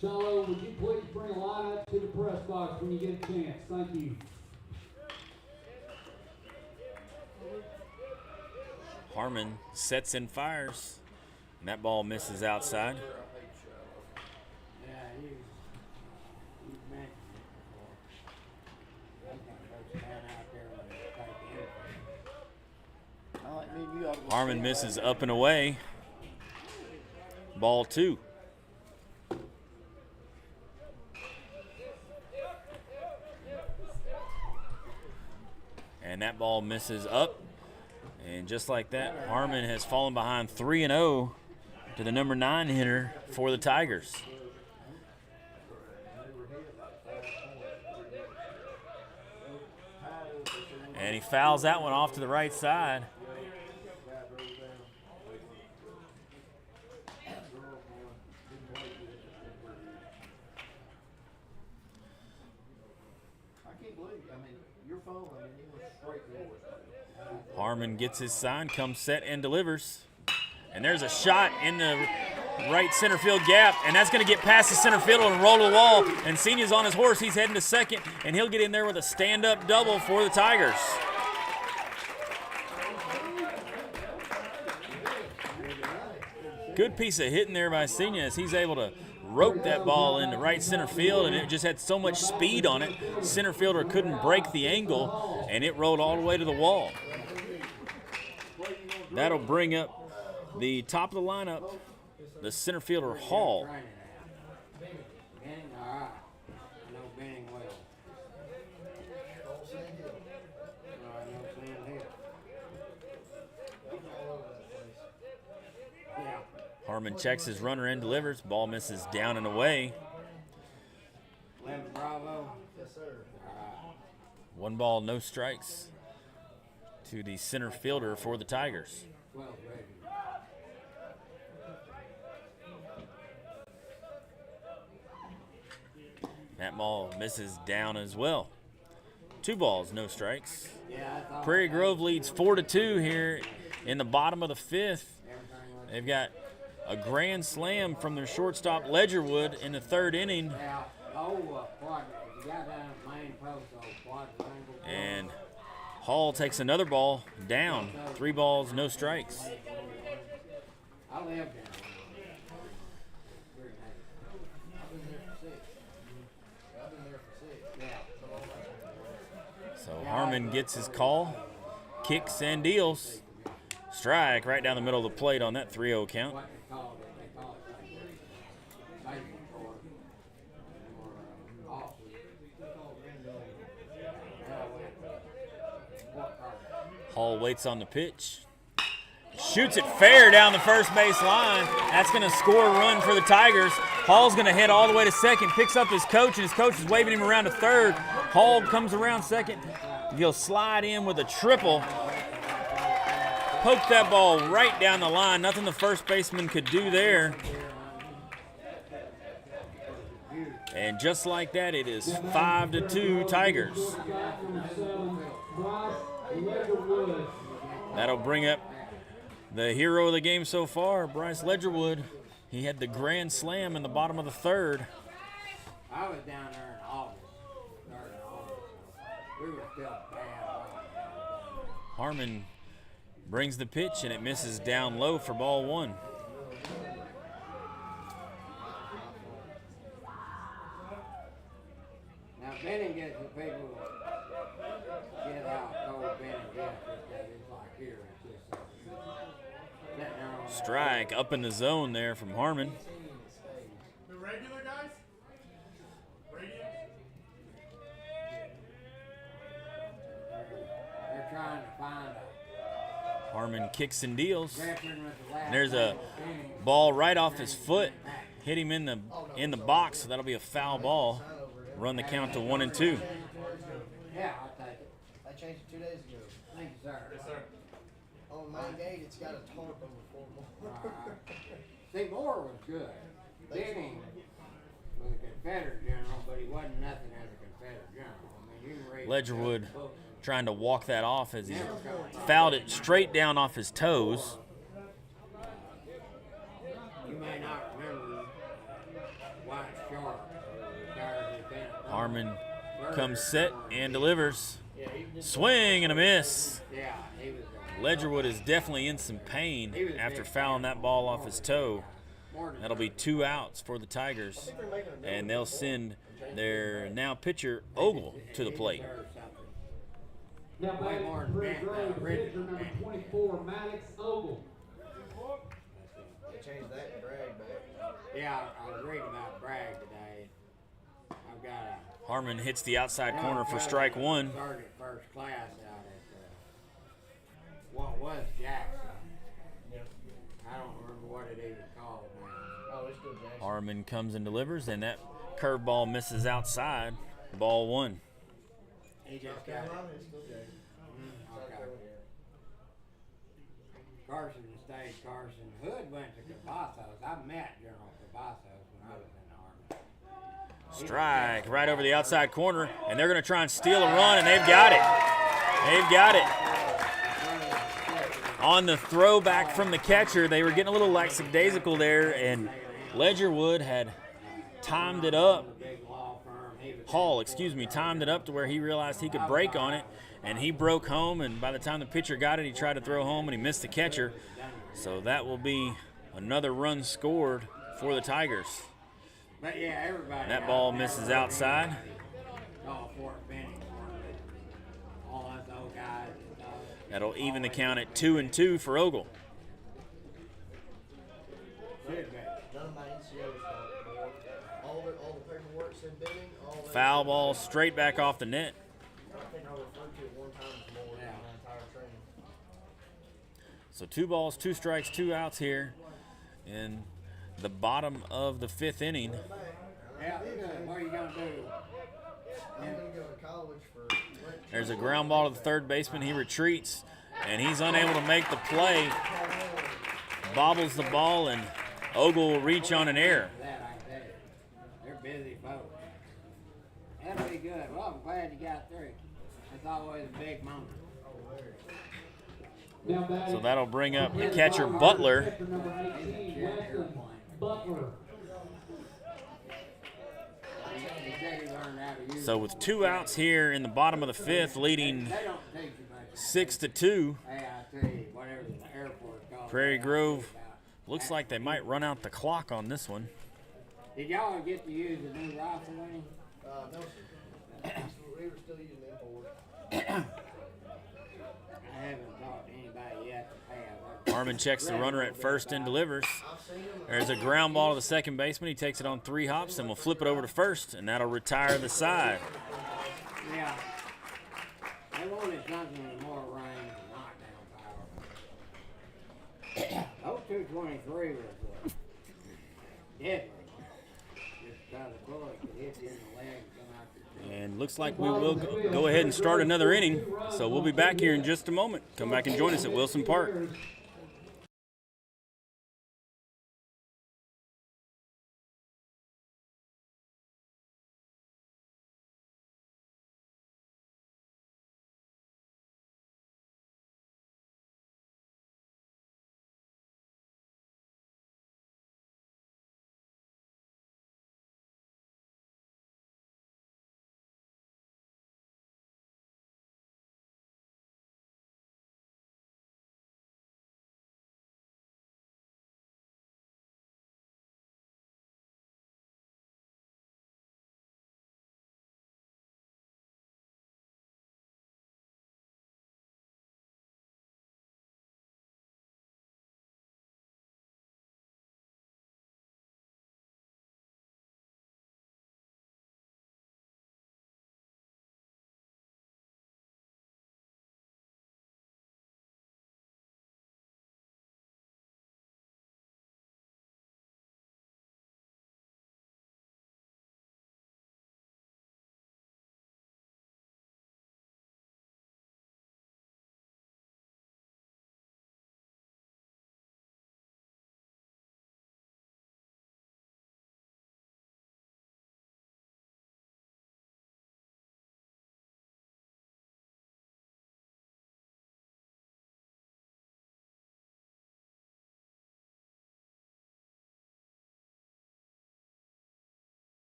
Shallow, would you please bring a line up to the press box when you get a chance? Thank you. Harmon sets and fires, and that ball misses outside. Harmon misses up and away. Ball 2. And that ball misses up. And just like that, Harmon has fallen behind 3-0 to the number 9 hitter for the Tigers. And he fouls that one off to the right side. Harmon gets his sign, comes set and delivers. And there's a shot in the right center field gap, and that's going to get past the center fielder and roll to the wall. And Senia's on his horse. He's heading to second, and he'll get in there with a stand-up double for the Tigers. Good piece of hitting there by Senia as he's able to rope that ball into right center field, and it just had so much speed on it. Center fielder couldn't break the angle, and it rolled all the way to the wall. That'll bring up the top of the lineup, the center fielder Hall. Harmon checks his runner and delivers. Ball misses down and away. One ball, no strikes to the center fielder for the Tigers. That ball misses down as well. 2 balls, no strikes. Prairie Grove leads 4-2 here in the bottom of the 5th. They've got a grand slam from their shortstop Ledgerwood in the 3rd inning. And Hall takes another ball down. 3 balls, no strikes. So Harmon gets his call, kicks and deals. Strike right down the middle of the plate on that 3-0 count. Hall waits on the pitch. Shoots it fair down the first base line. That's going to score a run for the Tigers. Hall's going to head all the way to second, picks up his coach, and his coach is waving him around to third. Hall comes around second. He'll slide in with a triple. Poke that ball right down the line. Nothing the first baseman could do there. And just like that, it is 5-2 Tigers. That'll bring up the hero of the game so far, Bryce Ledgerwood. He had the grand slam in the bottom of the 3rd. I was down there in August. We were still bad. Harmon brings the pitch, and it misses down low for ball 1. Now, Benning gets the people get out cold Benning gets because it's like here. It's just sitting there on Strike up in the zone there from Harmon. The regular guys? They're trying to find a Harmon kicks and deals. veteran with the last And there's a inning. ball right off his foot. Hit him in the box, so that'll be a foul ball. Run the count to 1-2. Yeah, I'll take it. I changed it 2 days ago. Thank you, sir. Yes, sir. On my gate, it's got a tarp over 4 more. See, Moore was good. Benning was a Confederate general, but he wasn't nothing as a Confederate general. I mean, you can read Ledgerwood the book. trying to walk that off as he fouled it straight down off his toes. You may not remember White Sharp. Harmon comes set and delivers. Swing and a miss. Yeah, he was Ledgerwood is definitely in some pain after fouling that ball off his toe. That'll be 2 outs for the Tigers, and they'll send their now pitcher Ogle to the plate. Now back to Prairie Grove, pitcher number 24, Maddox Ogle. They changed that and Bragg back. Yeah, I was reading about Bragg today. I've got a Harmon hits the outside corner for strike 1. started first class out at what was Jackson. I don't remember what it even called now. Oh, it's still Jackson. Harmon comes and delivers, and that curveball misses outside. Ball 1. He just got it. Carolina is still Jackson. Okay. Carson stayed Carson. Hood went to Cavazos. I met General Cavazos when I was in the Army. Strike right over the outside corner, and they're going to try and steal a run, and they've got it. They've got it. on the throwback from the catcher. They were getting a little lackadaisical there, and Ledgerwood had timed it up. Hall, timed it up to where he realized he could break on it, and he broke home, and by the time the pitcher got it, he tried to throw home, and he missed the catcher. So that will be another run scored for the Tigers. But yeah, everybody. That ball misses outside. All us old guys. That'll even the count at 2-2 for Ogle. None of my NCOs all the paperwork's been bidding. Foul ball straight back off the net. I think I referred to it one time more in my entire training. So 2 balls, 2 strikes, 2 outs here in the bottom of the 5th inning. Yeah, what are you going to do? I'm going to go to college for. There's a ground ball to the third baseman. He retreats, and he's unable to make the play. Bobbles the ball, and Ogle will reach on an error. They're busy folks. That'll be good. Well, I'm glad you got through. That's always a big moment. So that'll bring up the catcher, Butler. So with 2 outs here in the bottom of the 5th, leading 6-2, Prairie Grove looks like they might run out the clock on this one. Did y'all get to use the new rifle any? No, sir. We were still using imports. I haven't talked to anybody yet that have. Harmon checks the runner at first and delivers. There's a ground ball to the second baseman. He takes it on 3 hops and will flip it over to first, and that'll retire the side. Yeah. They wanted something with more range and knockdown power. 0223 was deadly. Just because the bullet could hit you in the leg and come out your And looks like we will go ahead and start another inning. So we'll be back here in just a moment. Come back and join us at Wilson Park.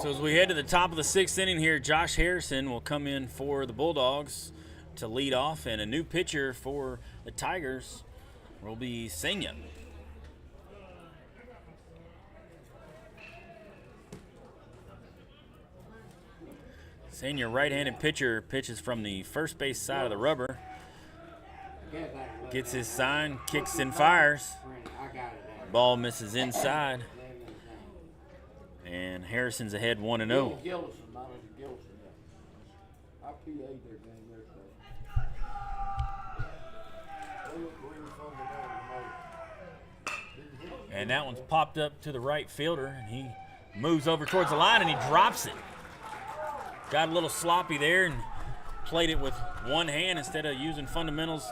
So as we head to the top of the 6th inning here, Josh Harrison will come in for the Bulldogs to lead off, and a new pitcher for the Tigers will be Senya. Senior right-handed pitcher pitches from the first base side of the rubber. Gets his sign, kicks and fires. Ball misses inside. And Harrison's ahead 1-0. And that one's popped up to the right fielder, and he moves over towards the line, and he drops it. Got a little sloppy there and played it with one hand instead of using fundamentals.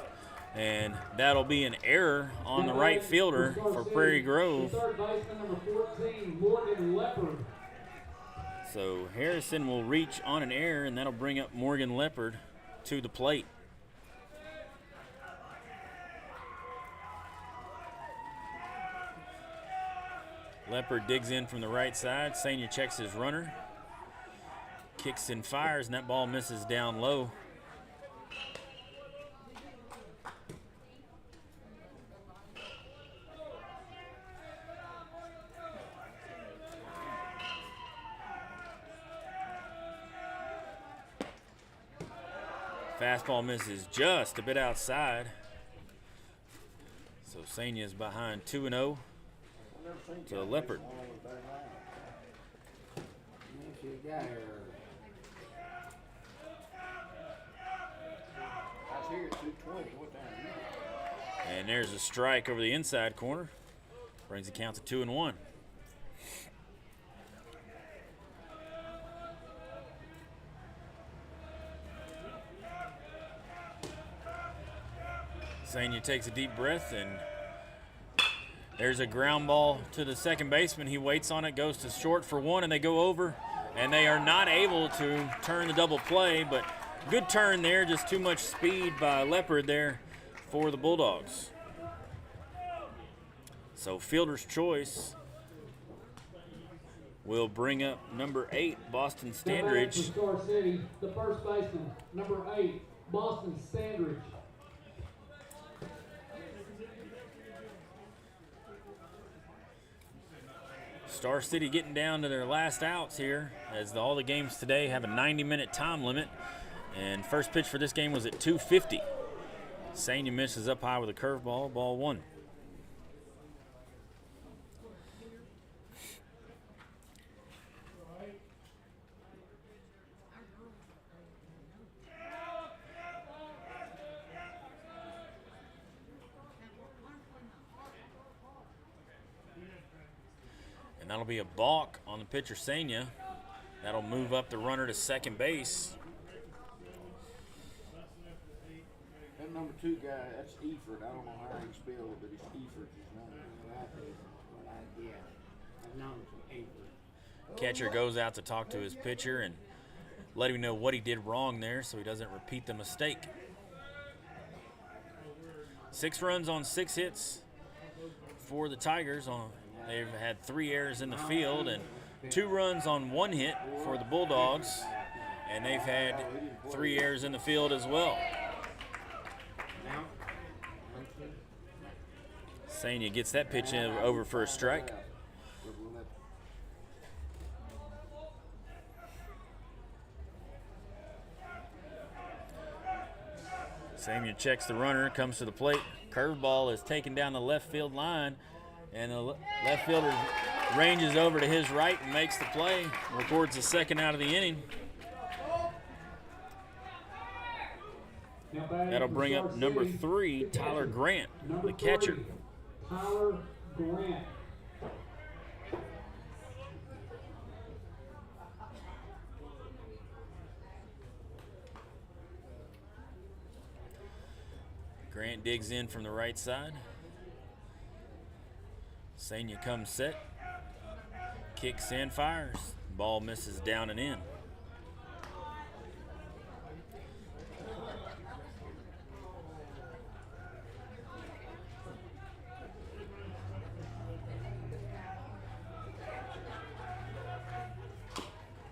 And that'll be an error on the right fielder for Prairie Grove. So Harrison will reach on an error, and that'll bring up Morgan Leopard to the plate. Leopard digs in from the right side. Sanya checks his runner. Kicks and fires, and that ball misses down low. Fastball misses just a bit outside. So Sanya is behind 2-0 to Leopard. And there's a strike over the inside corner. Brings the count to 2-1. Sanya takes a deep breath, and there's a ground ball to the second baseman. He waits on it, goes to short for one, and they go over, and they are not able to turn the double play, but good turn there, just too much speed by Leopard there for the Bulldogs. So fielder's choice will bring up number 8, Boston Standridge. Star City, the first baseman, number 8, Boston Standridge. Star City getting down to their last outs here, as all the games today have a 90-minute time limit. And first pitch for this game was at 2:50. Sanya misses up high with a curveball, ball one. And that'll be a balk on the pitcher, Sanya. That'll move up the runner to second base. That number 2 guy, that's Eford. I don't know how he spelled it, but it's Eford. I've known Eford. Catcher goes out to talk to his pitcher and let him know what he did wrong there so he doesn't repeat the mistake. 6 runs on 6 hits for the Tigers. They've had 3 errors in the field and 2 runs on 1 hit for the Bulldogs, and they've had 3 errors in the field as well. Sanya gets that pitch in over for a strike. Sanya checks the runner, comes to the plate. Curveball is taken down the left field line, and the left fielder ranges over to his right and makes the play. Records the second out of the inning. That'll bring up number 3, Tyler Grant, the catcher. Tyler Grant. Grant digs in from the right side. Sanya comes set. Kicks and fires. Ball misses down and in.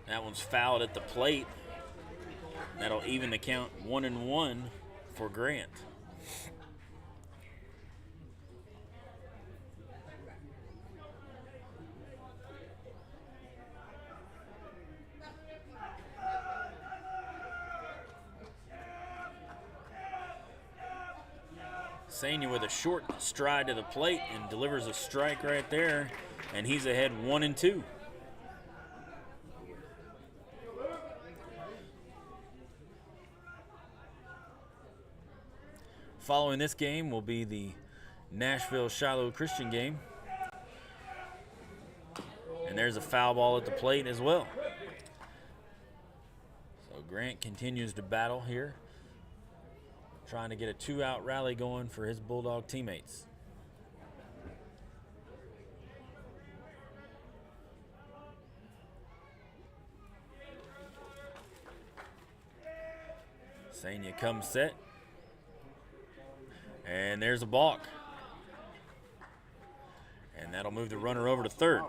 That one's fouled at the plate. That'll even the count 1-1 for Grant. Sanya with a short stride to the plate and delivers a strike right there, and he's ahead 1-2. Following this game will be the Nashville-Shiloh Christian game. And there's a foul ball at the plate as well. So Grant continues to battle here, trying to get a 2-out rally going for his Bulldog teammates. Sanya comes set. And there's a balk. And that'll move the runner over to third.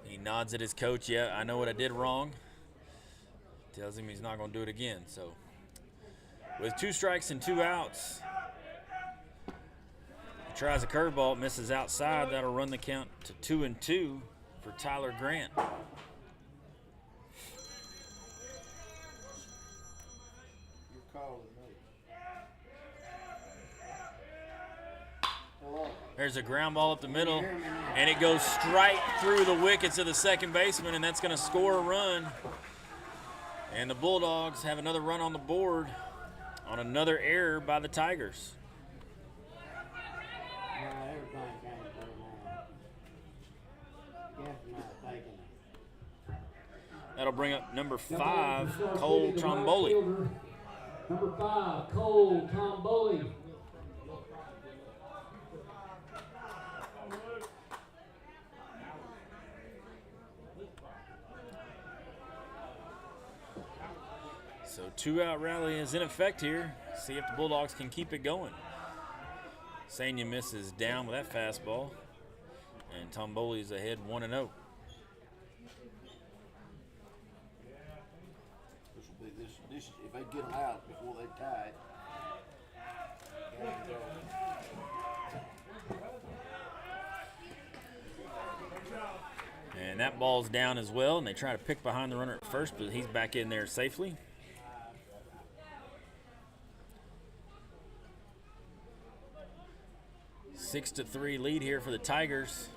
He nods at his coach. Yeah, I know what I did wrong. Tells him he's not going to do it again. So with 2 strikes and 2 outs, he tries a curveball, misses outside. That'll run the count to 2-2 for Tyler Grant. There's a ground ball up the middle, and it goes straight through the wickets of the second baseman, and that's going to score a run. And the Bulldogs have another run on the board on another error by the Tigers. That'll bring up number 5, Cole Tromboli. Number 5, Cole Tromboli. So 2-out rally is in effect here. See if the Bulldogs can keep it going. Sanya misses down with that fastball. And Tomboli's ahead 1-0. This, if they get them out before they tie it. And that ball's down as well, and they try to pick behind the runner at first, but he's back in there safely. A 6-3 lead here for the Tigers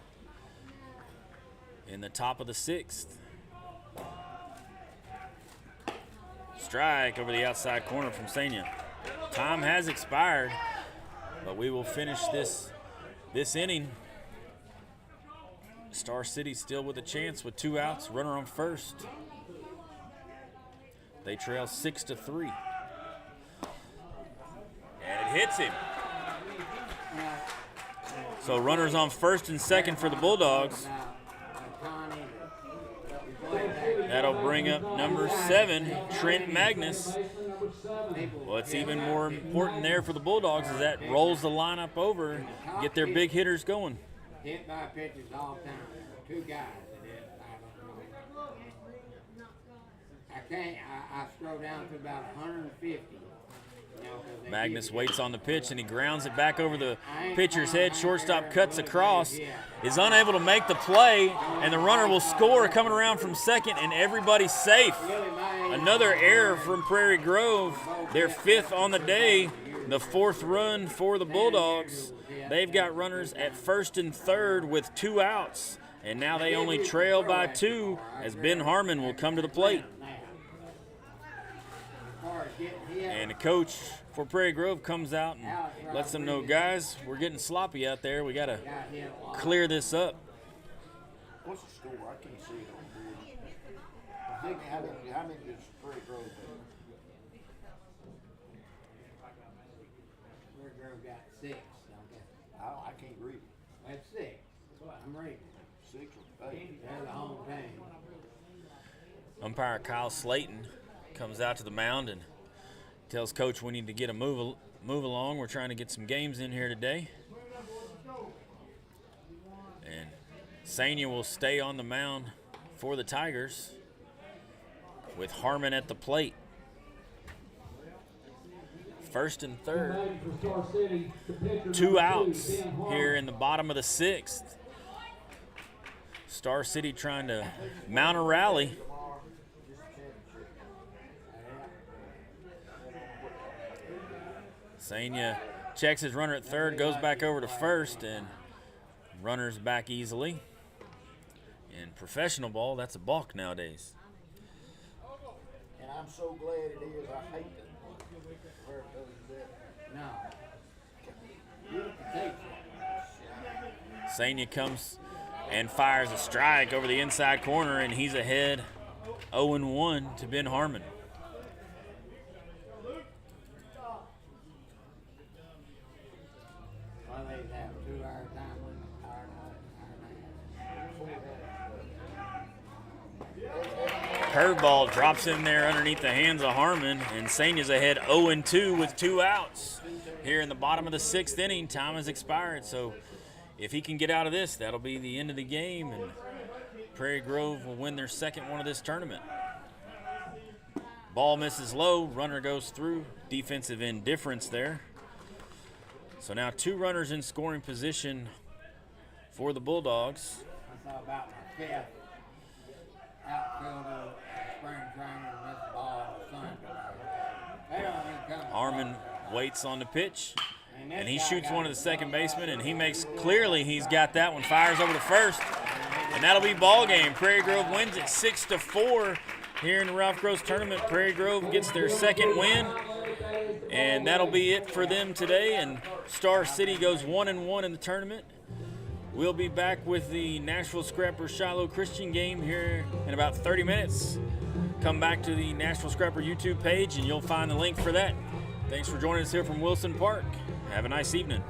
in the top of the 6th. Strike over the outside corner from Sanya. Time has expired, but we will finish this inning. Star City still with a chance with 2 outs, runner on first. They trail 6-3. And it hits him. So runners on first and second for the Bulldogs. That'll bring up number 7, Trent Magnus. What's even more important there for the Bulldogs is that rolls the lineup over, get their big hitters going. Hit by pitchers all the time. 2 guys that hit. I scroll down to about 150. Magnus waits on the pitch, and he grounds it back over the pitcher's head. Shortstop cuts across, is unable to make the play, and the runner will score coming around from second, and everybody's safe. Another error from Prairie Grove, their 5th on the day, the 4th run for the Bulldogs. They've got runners at first and third with 2 outs, and now they only trail by 2 as Ben Harmon will come to the plate. And the coach for Prairie Grove comes out and lets them know, guys, we're getting sloppy out there. We got to clear this up. What's the score? I can't see it on the board. How many does Prairie Grove have? Prairie Grove got 6, don't they? I can't read it. That's 6. I'm reading. 6 or 8. They're the home team. Umpire Kyle Slayton comes out to the mound and tells coach we need to get a move along. We're trying to get some games in here today. And Sanya will stay on the mound for the Tigers with Harmon at the plate. First and third. 2 outs here in the bottom of the 6th. Star City trying to mount a rally. Sanya checks his runner at third, goes back over to first, and runners back easily. In professional ball, that's a balk nowadays. And I'm so glad it is. I hate it. Where it goes that. No. You're the Sanya comes and fires a strike over the inside corner, and he's ahead 0-1 to Ben Harmon. Well, they have 2-hour time limit, hour and a half. Curveball drops in there underneath the hands of Harmon, and Sanya's ahead 0-2 with 2 outs. Here in the bottom of the 6th inning, time has expired, so if he can get out of this, that'll be the end of the game, and Prairie Grove will win their second one of this tournament. Ball misses low, runner goes through. Defensive indifference there. So now 2 runners in scoring position for the Bulldogs. I saw about my 5th outfielder, spring training, missed the ball in the sun today. They don't even come. Harmon waits on the pitch, this and he guy shoots got one of the it. second baseman, and he makes clearly he's got that one, fires over to first, and that'll be ball game. Prairie Grove wins it 6-4 here in the Ralph Gross tournament. Prairie Grove gets their second win, and that'll be it for them today, and Star City goes 1-1 in the tournament. We'll be back with the Nashville Scrapper Shiloh Christian game here in about 30 minutes. Come back to the Nashville Scrapper YouTube page, and you'll find the link for that. Thanks for joining us here from Wilson Park. Have a nice evening.